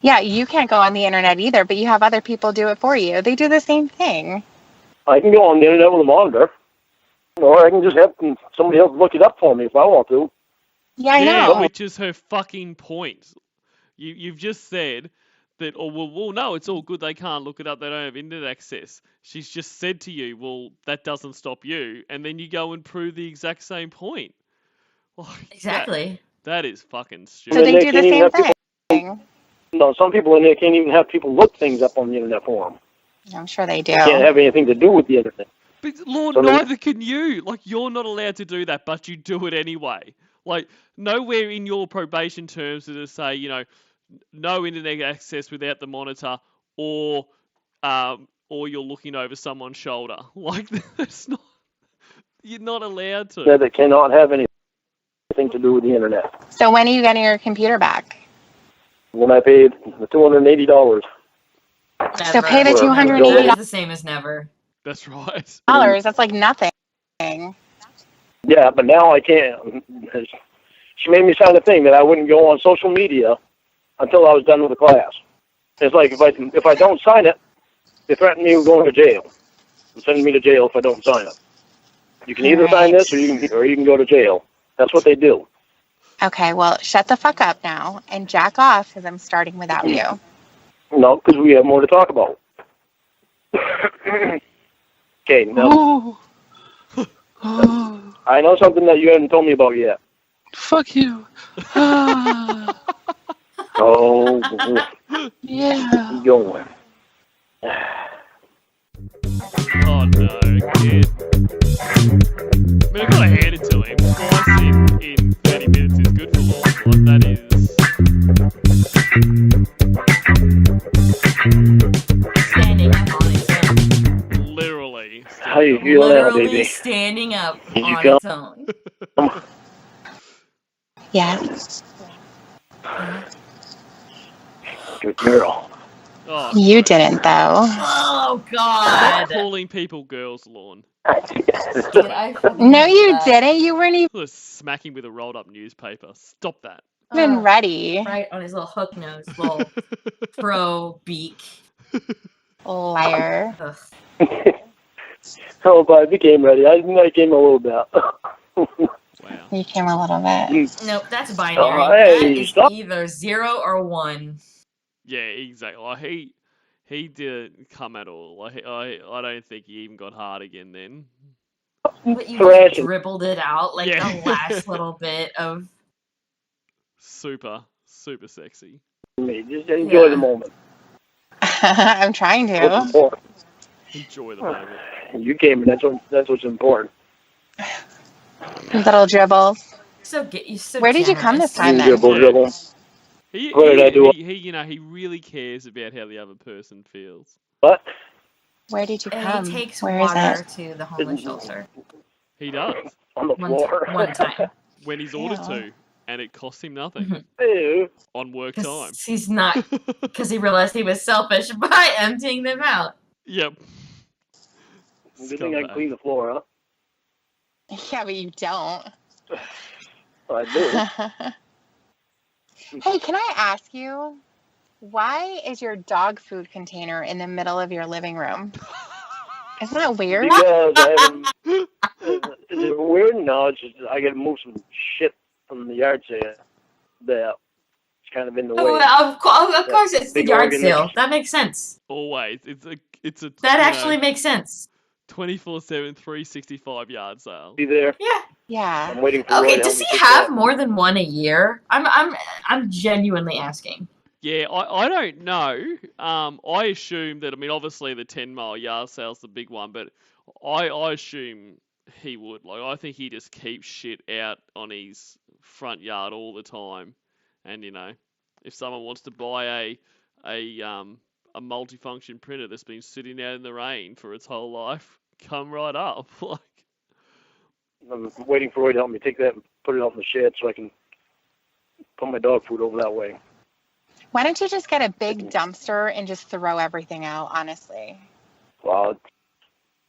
Yeah, you can't go on the internet either, but you have other people do it for you. They do the same thing. I can go on the internet with a monitor, or I can just have somebody else look it up for me if I want to. Yeah, I know. Which is her fucking point. You've just said that, no, it's all good. They can't look it up. They don't have internet access. She's just said to you, well, that doesn't stop you, and then you go and prove the exact same point. Exactly. That is fucking stupid. So they do the same thing. No, some people in there can't even have people look things up on the internet for them. I'm sure they do. I can't have anything to do with the internet. But Lorne, So neither can you. Like, you're not allowed to do that, but you do it anyway. Like, nowhere in your probation terms does it say, you know, no internet access without the monitor, or you're looking over someone's shoulder. Like, that's not. You're not allowed to. That cannot have anything to do with the internet. So when are you getting your computer back? When I paid the $280. So pay the Never. $280. That is the same as never. That's right. That's like nothing. Yeah, but now I can't. She made me sign a thing that I wouldn't go on social media until I was done with the class. It's like if I don't sign it, they threaten me with going to jail. They're sending me to jail if I don't sign it. You can either sign this or you can go to jail. That's what they do. Okay, well, shut the fuck up now and jack off because I'm starting without you. No, because we have more to talk about. Okay, now. I know something that you haven't told me about yet. Fuck you. Oh, Yeah. keep going. Oh no, kid. I mean, I gotta hand it to him. Twice in 30 minutes is good for Lorne. Like, that is. Standing up on its own. Literally. How you feel now, Literally baby? standing up Did you on feel- its own. Yeah. Good girl. Oh, You didn't, though. Oh stop God! calling people girls, Lorne. Dude, I fucking No, hate you that. didn't. You weren't Let's smack him with a rolled up newspaper. Stop that. even ready. Right on his little hook nose, little pro beak. Liar. Ugh. Oh, but I became ready. I came a little bit. Wow. You came a little bit. Nope, that's binary. Oh, hey, that is stop. either 0 or 1. Yeah, exactly. Like, he didn't come at all. Like, I don't think he even got hard again then. But you Thrashing. just dribbled it out like Yeah. the last little bit of. Super sexy. Just enjoy the moment. I'm trying What's to. important? Enjoy the moment. You came, and that's what's important. Little dribbles. So get you. So Where did you come this generous. time then? Dribble, dribble. He, What did I do? He really cares about how the other person feels. What? Where did you And come? he takes Where is water it? to the homeless shelter He does. On the floor. one time. When he's ordered Ew. to, and it costs him nothing Mhm. Ew. on work time. Because he's not. Because he realized he was selfish by emptying them out. Yep. Good thing I can Scumbag. clean the floor, huh? Yeah, but you don't. I do. Hey, can I ask you, why is your dog food container in the middle of your living room? Isn't that weird? Because I haven't. Is it weird? No, it's just I gotta move some shit from the yard sale that it's kind of in the way. Oh, of course, it's the Big yard organ sale. mix. That makes sense. Always. It's a That actually makes sense. 24/7, 365 yard sale. Be there. Yeah. Yeah. I'm waiting for Roy Okay. to help Does me he pick have that. more than one a year? I'm genuinely asking. Yeah, I don't know. I assume that, I mean, obviously the 10-mile yard sale's the big one, but I assume he would. Like, I think he just keeps shit out on his front yard all the time. And, you know, if someone wants to buy a multifunction printer that's been sitting out in the rain for its whole life, come right up. Like, I'm waiting for Roy to help me take that and put it out in the shed so I can put my dog food over that way. Why don't you just get a big dumpster and just throw everything out, honestly? Well,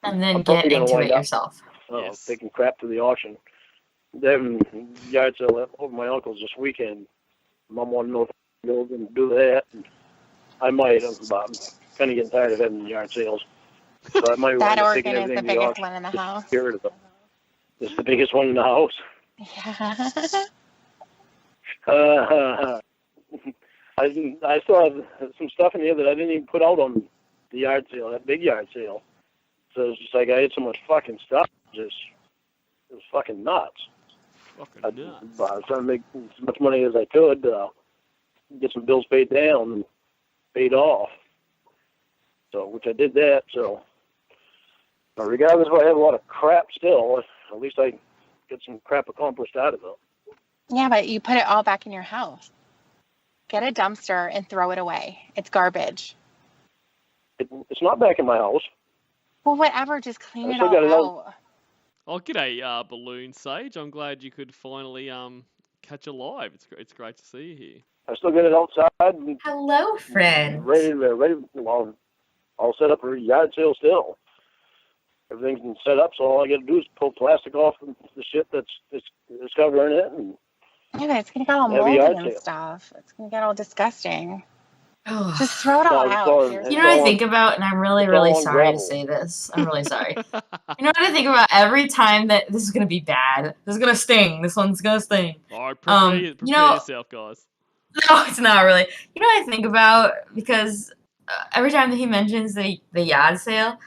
And then I'm get probably gonna into it wind up. yourself. Yes. Taking crap to the auction. They're having yard sale over my uncle's this weekend. Mom wanted to know if I could go and do that. And I might, but I'm kind of getting tired of having yard sales. So I might That wind up organ taking is everything the to the biggest auction. one in the Just house. get rid of them. It's the biggest one in the house. Yeah. I still have some stuff in here that I didn't even put out on the yard sale, that big yard sale. So it's just like I had so much fucking stuff. It was fucking nuts. fucking nuts. I was trying to make as much money as I could, get some bills paid down and paid off. So, which I did that. So, but regardless if I have a lot of crap still, at least I get some crap accomplished out of it. Yeah, but you put it all back in your house. Get a dumpster and throw it away. It's garbage. It's not back in my house. Well, whatever. Just clean I it still all got it out. Oh, g'day, Balloon Sage. I'm glad you could finally catch a live. It's great to see you here. I still get it outside. And Hello, friends. ready. Well, all set up for a yard sale still. Everything's been set up, so all I got to do is pull plastic off the shit that's covering it. And Yeah, but it's going to get all Have a moldy yard and sale. stuff. It's going to get all disgusting. Oh. Just throw it all No, it's out. all- Here's- You know what I think about, and I'm really, it's really all on sorry to gravel. say this. I'm really sorry. You know what I think about every time that this is gonna be bad. This is gonna sting. This one's gonna sting. All right, prepare you know- yourself, guys. No, it's not really. You know what I think about, because every time that he mentions the yard sale,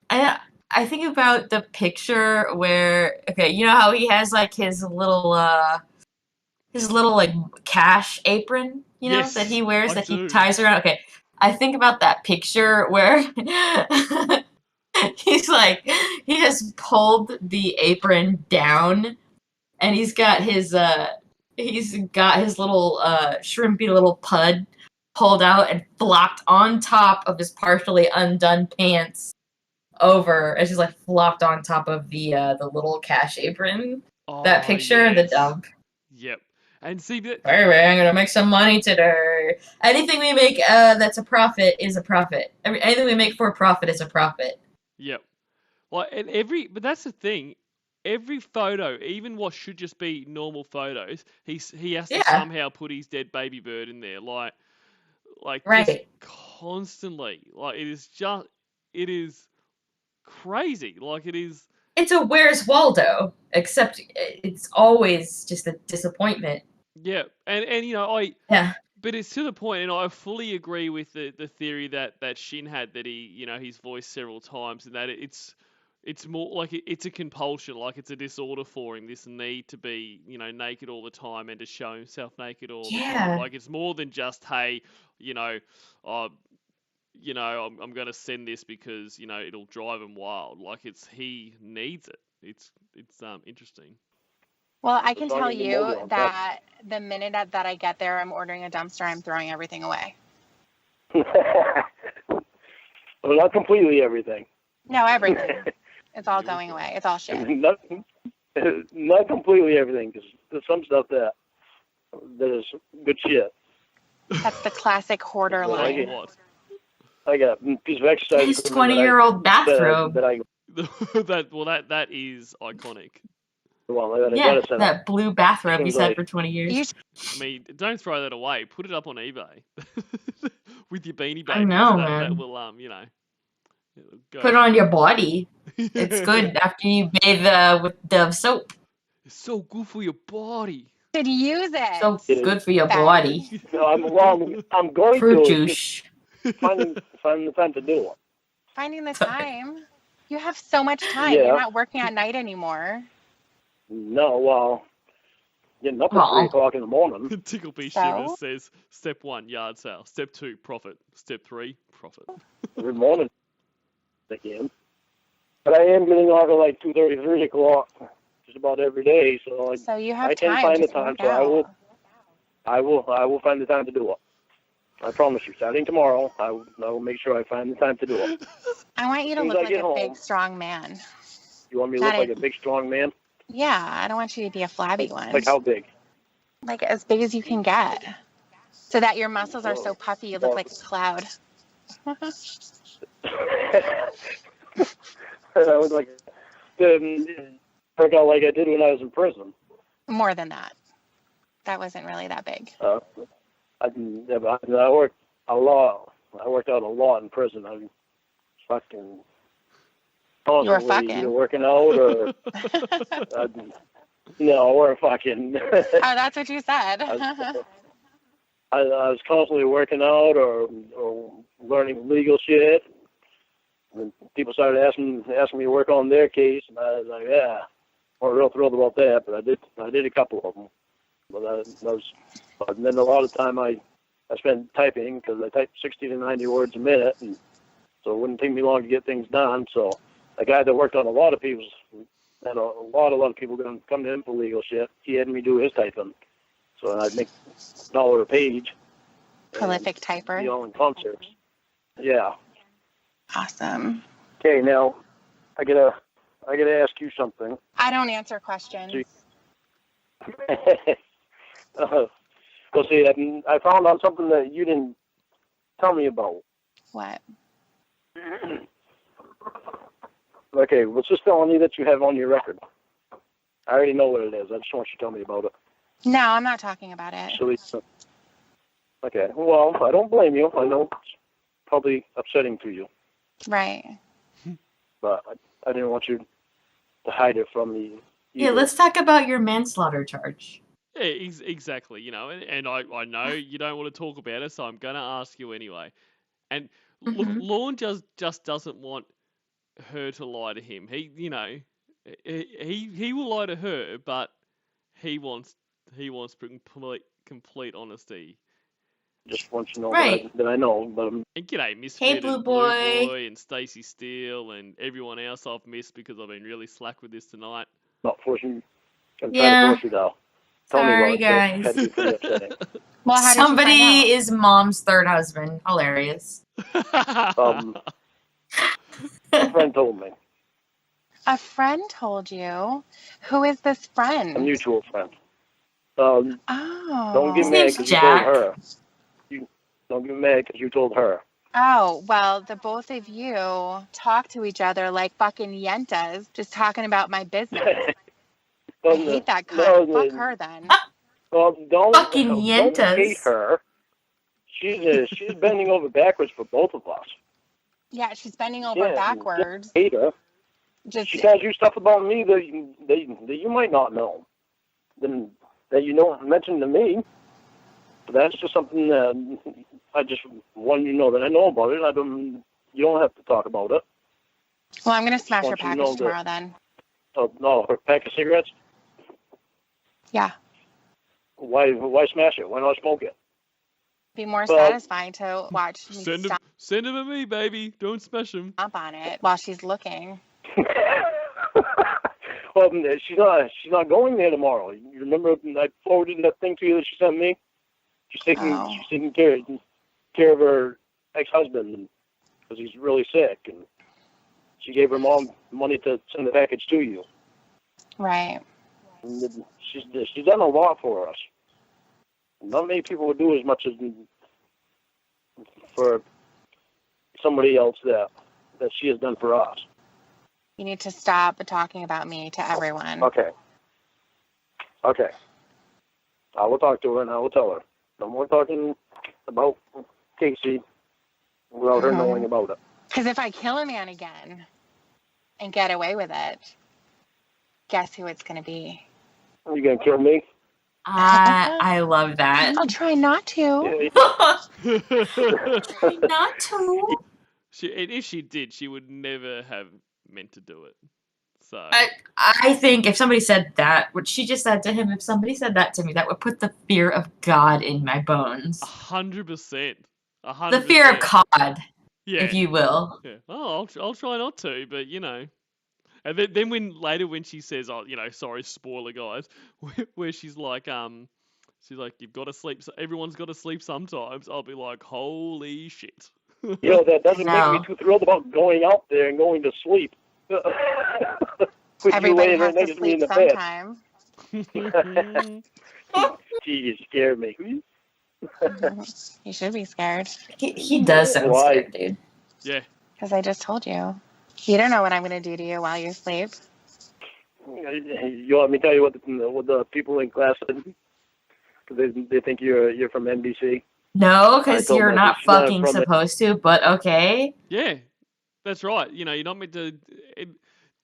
I think about the picture where, okay, you know how he has like his little like cash apron, you know, Yes, that he wears, I that do. he ties around. Okay, I think about that picture where he's like, he has pulled the apron down, and he's got his little shrimpy little pud pulled out and flopped on top of his partially undone pants over. It's just like flopped on top of the little cash apron. That Oh, picture in the yes. dump. Yep. And see that. Anyway, I'm gonna make some money today. Anything we make that's a profit is a profit. Anything we make for a profit is a profit. Yep. Like, and but that's the thing. Every photo, even what should just be normal photos, he has to Yeah. somehow put his dead baby bird in there, like just Right. constantly. Like it is crazy. Like it is. It's a Where's Waldo, except it's always just a disappointment. Yeah, and you know Yeah. But it's to the point, and I fully agree with the theory that Shin had, that he's voiced several times, and that it's more like it's a compulsion, like it's a disorder for him, this need to be naked all the time and to show himself naked all the Yeah. time. Like it's more than just, hey, I'm gonna send this because it'll drive him wild. Like he needs it. It's interesting. Well, I can It's all tell in the you mobile on that the minute that I get there, I'm ordering a dumpster. I'm throwing everything away. Well, not completely everything. No, everything. It's all going away. It's all shit. not completely everything, because there's some stuff that is good shit. That's the classic hoarder Well, I line. get- What? I got a piece of exercise. His equipment 20-year-old bathrobe. that I that is iconic. I Yeah, gotta send. that blue bathrobe he's had Like- for 20 years. You I mean, don't throw that away. Put it up on eBay with your beanie babies. I know, that man. will it'll go. Put it on your body. It's good after you bathe with Dove soap. It's so good for your body. should use it. So It is good for your bad. body. No, I'm going Fruit to juice. find the time to do it. Finding the Sorry. time. You have so much time. Yeah. You're not working at night anymore. No, well, getting up at Aw. 3:00 in the morning. Tickle B So? Shivers says, step 1, yard sale. Step 2, profit. Step 3, profit. Every morning again. But I am getting off at like 2:30, 3 o'clock, just about every day. So So you have I can time. find the Just time, work so I will. out. I will find the time to do it. I promise you. Starting tomorrow, I will make sure I find the time to do it. I want you to As soon as look I like get a home. big, strong man. You want me to look Got like it. a big, strong man? Yeah, I don't want you to be a flabby one. Like how big? Like as big as you can get. So that your muscles are so puffy you look like a cloud. I was like, work out like I did when I was in prison. More than that. That wasn't really that big. I worked a lot. I worked out a lot in prison. I fucking constantly fucking. either working out or no, or fucking. Oh, that's what you said. I was constantly working out or learning legal shit. And people started asking me to work on their case, and I was like, yeah, I'm real thrilled about that. But I did a couple of them. But then a lot of time I spent typing, because I type 60 to 90 words a minute, and so it wouldn't take me long to get things done. So a guy that worked on a lot of people's, and a lot of people going to come to him for legal shit, he had me do his typing. So I'd make $1 a page. Prolific typer. You know, in concerts. Yeah. Awesome. Okay, now I gotta ask you something. I don't answer questions. Well, see, I found out something that you didn't tell me about. What? Okay, what's this felony that you have on your record? I already know what it is. I just want you to tell me about it. No, I'm not talking about it. Okay, well, I don't blame you. I know it's probably upsetting to you, Right. but I didn't want you to hide it from me. Yeah, let's talk about your manslaughter charge. Yeah, exactly. You know, and I know you don't want to talk about it, so I'm gonna ask you anyway. And look, Lorne just doesn't want her to lie to him. He, you know, he will lie to her, but he wants complete honesty. Just want you to know Right. that I know, but And g'day, Misfit Hey, and Blue Blue Boy. Boy and Stacey Steele and everyone else I've missed because I've been really slack with this tonight. not forcing. I'm Yeah. trying to force you down. Tell me Sorry, what. guys. That'd be pretty upsetting. Well, how Somebody did you find is mom's third husband. Hilarious. A friend told me. out? A friend told you? Who is this friend? A mutual friend. Oh. Don't get His mad name's because you told Jack. her. Don't get mad because you told her. Oh, well, the both of you talk to each other like fucking yentas, just talking about my business. I hate that cunt. Fuck her then. Well, don't Fucking hate yentas. her. She's bending over backwards for both of us. Yeah, she's bending over Yeah, backwards. Hate her. Just She tells you stuff about me that you might not know, that you don't mention to me. But that's just something that I just want you to know that I know about it. You don't have to talk about it. well, I'm gonna smash Want her you to know package that- tomorrow then. Oh, no, her pack of cigarettes. Yeah, Why smash it? Why not smoke it? be more Well- satisfying to watch me Send him at me, baby. Don't smash him. stomp on it while she's looking. Well, she's not going there tomorrow. You remember I forwarded that thing to you that she sent me? She's taking care of her ex-husband because he's really sick, and she gave her mom money to send the package to you. Right. And she's done a lot for us. Not many people would do as much as for somebody else that she has done for us. You need to stop talking about me to everyone. Okay. I will talk to her and I will tell her. No more talking about Casey without her knowing about it. Because if I kill a man again and get away with it, guess who it's going to be? Are you going to kill me? I love that. I'll try not to. Not to. And if she did, she would never have meant to do it. So I think if somebody said that, what she just said to him, if somebody said that to me, that would put the fear of God in my bones. 100%. The fear of God, yeah. if you will. Yeah. Oh, I'll try not to, but you know. And then when she says, "Oh, you know, sorry, spoiler, guys," where she's like, "You've got to sleep. Everyone's got to sleep sometimes." I'll be like, "Holy shit!" You know, that doesn't make me too thrilled about going out there and going to sleep. Everybody has to sleep sometime. Gee, you scared me. You should be scared. He does sound scared, dude. Yeah. Because I just told you. You don't know what I'm going to do to you while you sleep. You want me to tell you what the people in class said? Because they think you're from NBC. No, because you're not she's not fucking from it. supposed to, but okay. Yeah, that's right. You know, you're not meant to.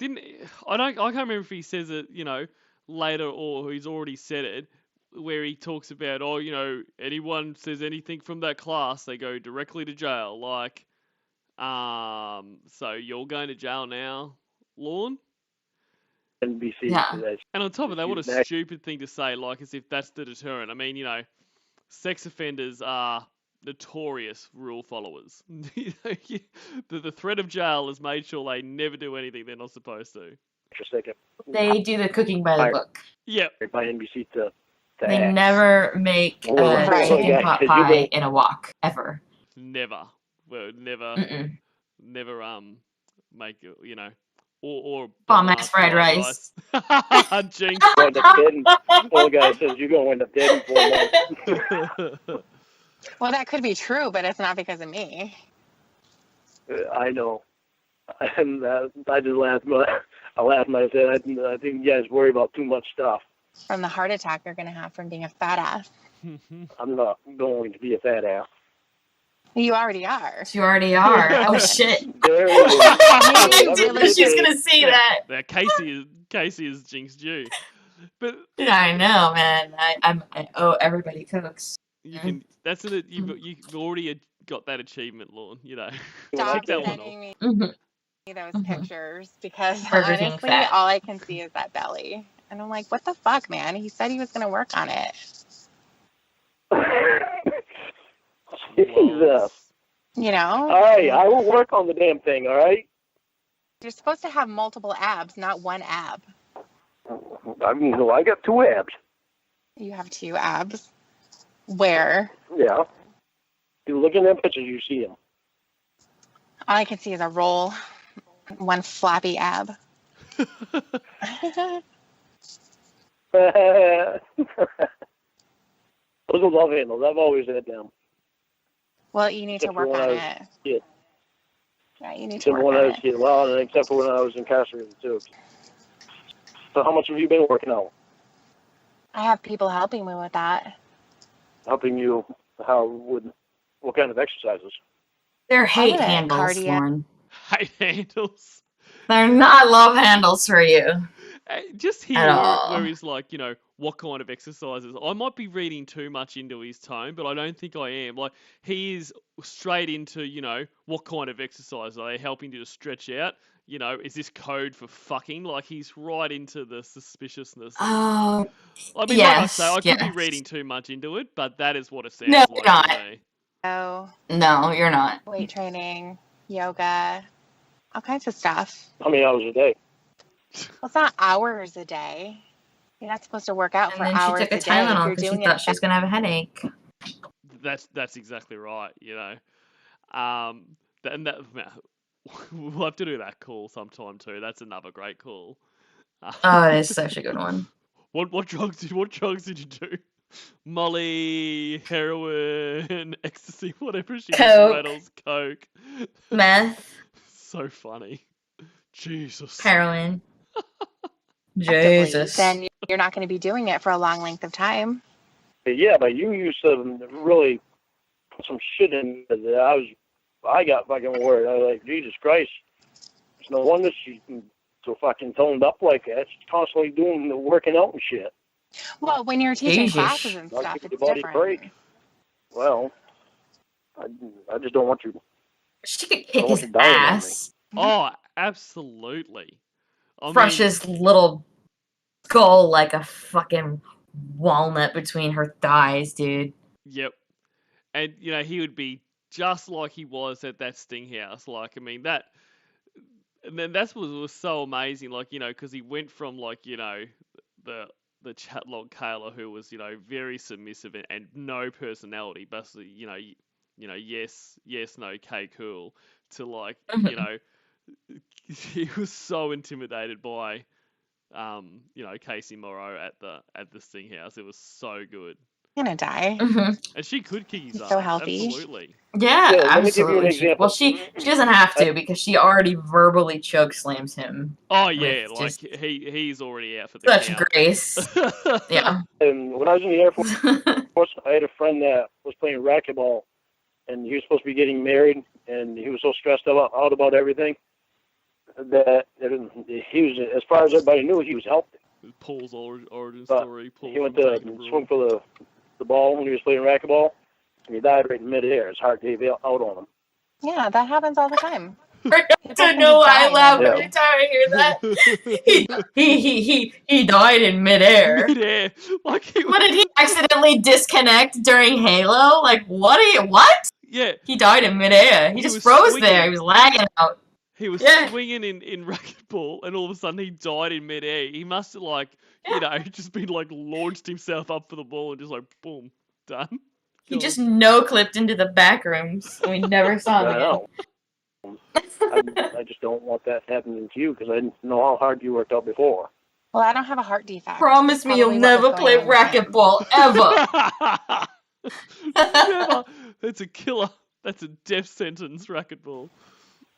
I can't remember if he says it, you know, later or he's already said it, where he talks about, oh, you know, anyone says anything from that class, they go directly to jail. Like, so you're going to jail now, Lorne? NBC. Yeah. And on top of that, what a stupid thing to say, like as if that's the deterrent. I mean, you know, sex offenders are notorious rule followers. The threat of jail has made sure they never do anything they're not supposed to. Just a second. They do the cooking by the book. Yep. By NBC to They act. never make Well, a chicken yeah, pot 'cause pie you in a wok, ever. Never. Well, never. Mm-mm. Never make it, you know, or Bomb-ass fried rice. Jinx. Wind up dead in, one guy says you're gonna wind up dead in 4 months. Well, that could be true, but it's not because of me. I know. And I just laughed. I laughed and I said, I think you guys worry about too much stuff. From the heart attack you're going to have from being a fat ass. I'm not going to be a fat ass. You already are. You already are. Oh, shit. There it is. I didn't know she was going to say that. That Casey is jinxed you. But Yeah, I know, man. I owe everybody cooks. you can. That's it. You've already got that achievement, Lorne. You know. Stop Tick that one sending me Mm-hmm. those pictures because Burger King honestly, fat. all I can see is that belly. And I'm like, what the fuck, man? He said he was going to work on it. Jesus. You know? All right, I will work on the damn thing, all right? You're supposed to have multiple abs, not one ab. I mean, I got 2 abs. You have 2 abs. Where? Yeah. You look in them pictures, you see them. All I can see is a roll. One flappy ab. Those are love handles. I've always had them. Well, you need to Except for work when on I was it. a kid. Yeah, you need to Except work when I on was a it. kid. Well, except for when I was incarcerated, too. So how much have you been working out? I have people helping me with that. Helping you, what kind of exercises? They're hate All of it. handles, Cardio. Lorne. Hate handles. They're not love handles for you. Just here At all. where he's like, you know, what kind of exercises? I might be reading too much into his tone, but I don't think I am. Like, he is straight into, you know, what kind of exercise? Are they helping you to stretch out? You know, is this code for fucking? Like, he's right into the suspiciousness. Oh, I mean, yes, like I say, I could be yes. reading too much into it, but that is what it sounds No, like you're not. to me. So, no, you're not. weight training, yoga, all kinds of stuff. How many hours a day? Well, it's not hours a day. You're not supposed to work out And for then she hours took a a day if Tylenol you're because she doing thought it. she was going to have a headache. That's exactly right, you know. And that we'll have to do that call sometime too. That's another great call. Oh, it is such a good one. What drugs did you do? Molly, heroin, ecstasy, whatever she Coke. rattles, coke. Meth, So funny. Jesus. heroin. Effectively, Jesus. then you're not going to be doing it for a long length of time. Yeah, but you used to really put some shit in that I got fucking worried. I was like, Jesus Christ. It's no wonder she's so fucking toned up like that. She's constantly doing the working out and shit. Well, when you're teaching Jesus. classes and Not stuff, giving it's your body a different. break. Well, I just don't want you. She could kick I want his you dying on me. ass. Oh, absolutely. Crush his little skull like a fucking walnut between her thighs, dude. Yep. And, you know, he would be just like he was at that Sting house. Like, I mean, that... And then that's what was so amazing, like, you know, because he went from, like, you know, the chatlog Kayla, who was, you know, very submissive and no personality, basically, you know, yes, no, okay, cool, to, like, you know, he was so intimidated by, you know, Casey Morrow at the Sting house. It was so good. You're going to die. And she could kick his He's ass. so healthy. Absolutely. Yeah, Yeah, let me give you an absolutely. example. Well, she doesn't have to because she already verbally choke slams him. Oh yeah, With like just he's already out for the such count. grace. Yeah. And when I was in the Air Force, I had a friend that was playing racquetball, and he was supposed to be getting married, and he was so stressed out about everything that he was, as far as everybody knew, he was helped. Paul's origin But story. Paul he went to swing for the ball when he was playing racquetball, and he died right in midair. His heart gave out on him. Yeah, that happens all the time. I don't know why I laugh Yeah. every time I hear that. He died in midair. Midair. Like What, did he accidentally disconnect during Halo? Like, what? Yeah. He died in midair. He just was froze swinging. there. He was lagging out. He was Yeah. swinging in racquetball, and all of a sudden he died in midair. He must have, like, you know, just been, like, launched himself up for the ball and just, like, boom, done. He just no-clipped into the back rooms, and we never saw him I again. know. I just don't want that happening to you because I know how hard you worked out before. Well, I don't have a heart defect. Promise me you'll Probably what never was play going on with him. racquetball, ever! Never. That's a killer. That's a death sentence, racquetball.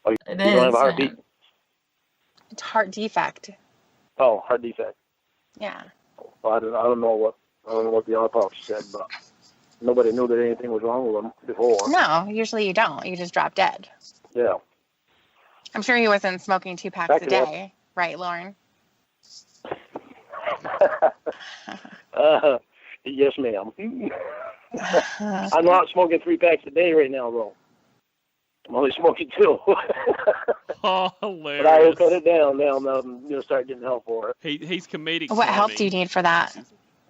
Oh, you It don't have a is. heartbeat? It's heart defect. Oh, heart defect. Yeah. Well, I don't know what the autopsy said, but nobody knew that anything was wrong with him before. No, usually you don't. You just drop dead. Yeah. I'm sure he wasn't smoking 2 packs Back a it up. day, right, Lorne? Yes, ma'am. I'm not smoking 3 packs a day right now, though. I'm only smoking 2. Oh, But I will hilarious. cut it down now. I'm going to start getting help for it. He's comedic What help timing. do you need for that?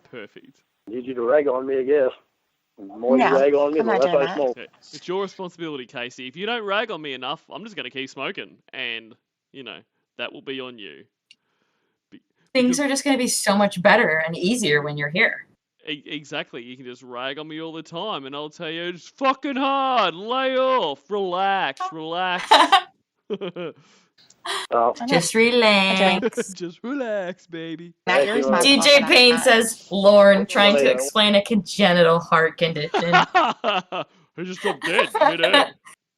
Perfect. Need you to rag on me, I guess. The more No, you rag on me, I'm the not less doing I that. smoke. Okay. It's your responsibility, Casey. If you don't rag on me enough, I'm just going to keep smoking. And, you know, that will be on you. Things are just going to be so much better and easier when you're here. Exactly. You can just rag on me all the time, and I'll tell you, it's fucking hard. Lay off. Relax. Relax. Oh, I know. Just relax. Just relax, baby. Now you're Actually, responsible for DJ that. Payne says, Lorne, trying to Well, explain a congenital heart condition. I just dropped dead midair.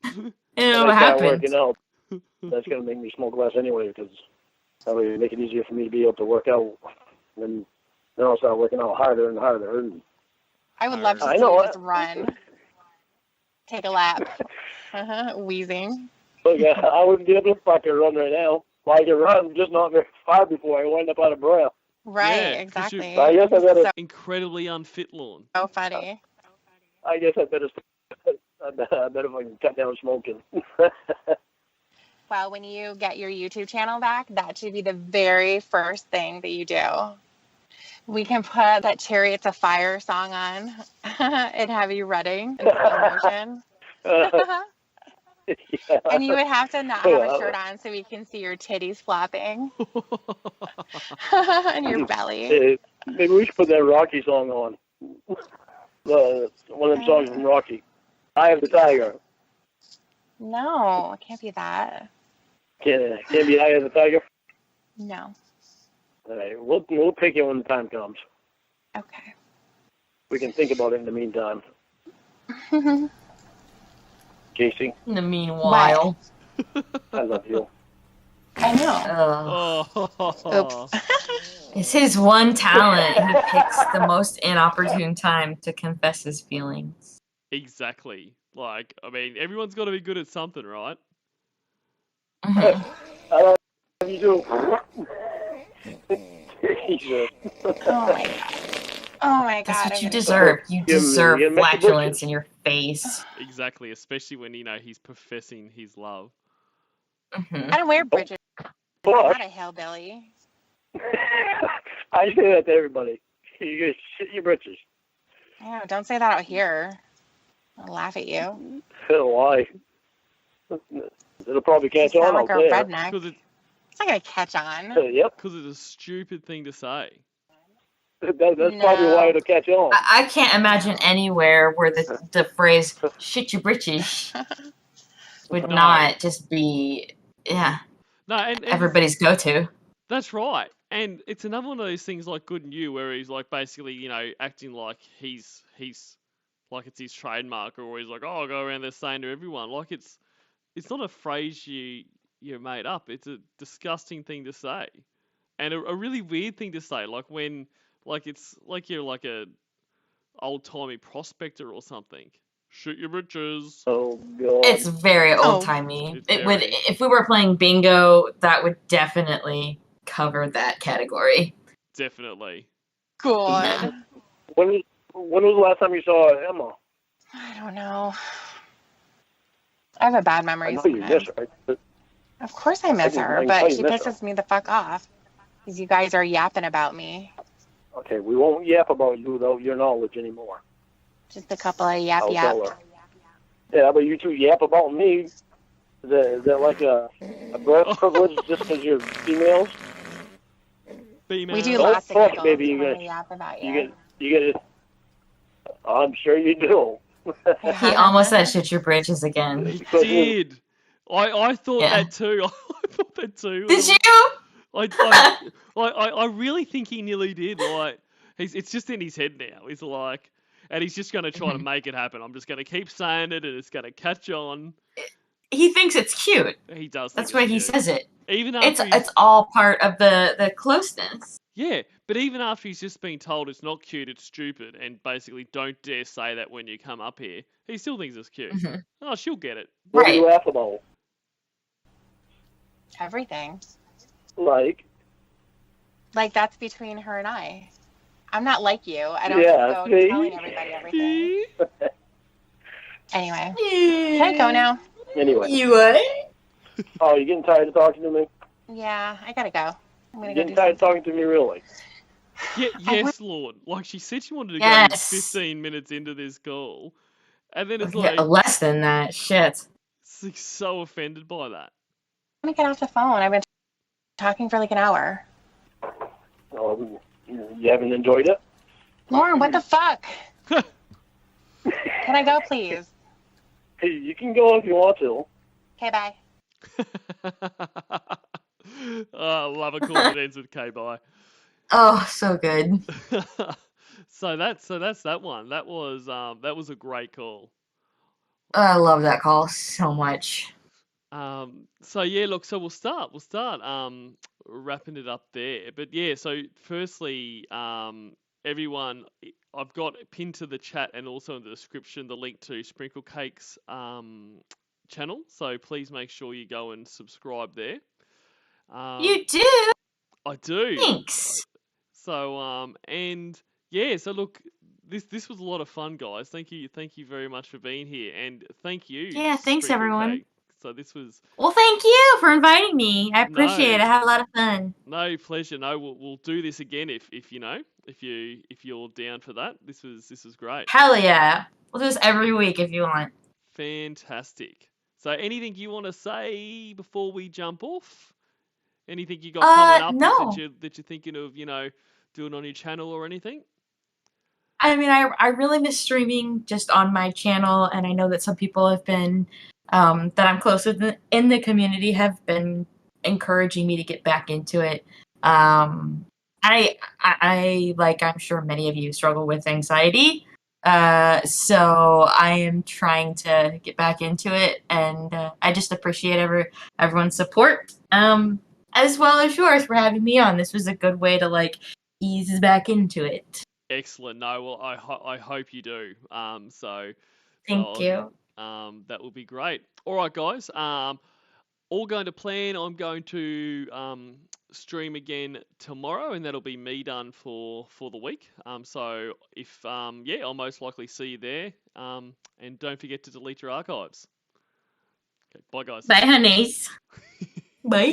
You when know I what start happened? working out, that's going to make me smoke less anyway, because that'll make it easier for me to be able to work out. And then I'll start working out harder and harder. And I would love to I see know you it. just run. Take a lap. Wheezing. look, I wouldn't be able to fucking run right now. Well, I can run, just not very far before I wind up out of breath. Right, Yeah, 'cause you- exactly. I guess I better. Incredibly unfit, Lorne. So funny. I guess I better. I better fucking cut down smoking. Well, when you get your YouTube channel back, that should be the very first thing that you do. We can put that Chariots of Fire song on and have you running in slow motion. Yeah. And you would have to not have a shirt on so we can see your titties flopping and your belly. Hey, maybe we should put that Rocky song on. One of them songs from Rocky. Eye of the Tiger. No, it can't be that. Can't be Eye of the Tiger? No. All right, we'll pick it when the time comes. Okay. We can think about it in the meantime. Casey, In the meanwhile. I love you. I know. Oh. Oops. It's his one talent. He picks the most inopportune time to confess his feelings. Exactly. Like, I mean, everyone's got to be good at something, right? Mhm. I love you too. Jesus. Oh my god. Oh my god. That's what I'm you gonna- deserve. You deserve you make the flatulence butchers. in your face. Exactly. Especially when, you know, he's professing his love. Mhm. I don't wear bridges. I'm But not a hillbilly. I say that to everybody. You guys shit your britches. I know, don't say that out here. I'll laugh at you. Why? It'll probably You catch sound on like out a there. redneck. Because It's not gonna catch on. Yep. it's a stupid thing to say. That's probably No. why it'll catch on. I can't imagine anywhere where the phrase "shit your britches" would No. not just be No, and everybody's go-to. that's right. And it's another one of those things like Good and You, where he's like basically, you know, acting like he's like it's his trademark, or he's like, oh, I'll go around there saying to everyone, like it's not a phrase you made up. It's a disgusting thing to say, and a really weird thing to say. Like when, like it's like you're like a old timey prospector or something. Shoot your britches. Oh god. It's very Oh. old-timey. It's It would, very- if we were playing bingo, that would definitely cover that category. Definitely. God. When was the last time you saw Emma? I don't know. I have a bad I memory know you sometimes. missed her. Of course I miss I her, can but tell you she miss her. pisses me the fuck off because you guys are yapping about me. Okay, we won't yap about you without your knowledge anymore. Just a couple of yap I'll yap. tell her. Yeah, but you two yap about me. Is that like a birth privilege just because you're females? Female. We do Don't lots of fuck, giggles baby, you when get- we yap about You get it. I'm sure you do. He almost said "shit your britches" again. He Because did. I thought Yeah. that too. I thought that too. Did you? I really think he nearly did. Like, it's just in his head now. He's like, and he's just going to try to make it happen. I'm just going to keep saying it, and it's going to catch on. He thinks it's cute. He does. That's think why it's he cute. says it. Even It's after it's all part of the closeness. yeah, but even after he's just been told it's not cute, it's stupid, and basically don't dare say that when you come up here, he still thinks it's cute. Mhm. Oh, she'll get it. what do Right. you laugh about? Everything. Like, That's between her and I. I'm not like you. I don't Yeah, go see? telling everybody everything. Anyway, Can can I go now? anyway. You what? Oh, you getting tired of talking to me? Yeah, I gotta go. I'm gonna You go getting do tired of something. talking to me, really? Yeah, I yes, Lord. Like she said, she wanted to go Yes. 15 minutes into this call, and then it's Yeah, like less than that. Shit. she's so offended by that. I'm gonna get off the phone. I've been talking for like an hour. Oh, you haven't enjoyed it? Lauren, what the fuck? Can I go, please? Hey, you can go if you want to. Okay, bye. Oh, love a call that ends with K bye. Oh, so good. So that's that one. That was a great call. I love that call so much. So yeah, look, so we'll start wrapping it up there. But yeah, so firstly, everyone, I've got pinned to the chat and also in the description the link to Sprinklecake's channel. So please make sure you go and subscribe there. You do? I do. Thanks. So and yeah, so look, this was a lot of fun, guys. Thank you very much for being here, and thank you. Yeah, thanks, everyone. Sprinklecake. So this was Well, thank you for inviting me. I appreciate it. No. I had a lot of fun. no pleasure. No, we'll do this again if you're down for that. This was great. Hell yeah. We'll do this every week if you want. Fantastic. So anything you want to say before we jump off? Anything you got coming up no. that you're thinking of, doing on your channel or anything? I mean, I really miss streaming just on my channel, and I know that some people have been, that I'm close with in the community have been encouraging me to get back into it. I like, I'm sure many of you struggle with anxiety. So I am trying to get back into it, and I just appreciate everyone's support. As well as yours for having me on. This was a good way to like ease back into it. Excellent. No, well, I hope you do. Thank you. That would be great. All right, guys. All going to plan. I'm going to stream again tomorrow, and that'll be me done for the week. So if I'll most likely see you there. And don't forget to delete your archives. Okay, bye, guys. Bye, honeys. Bye.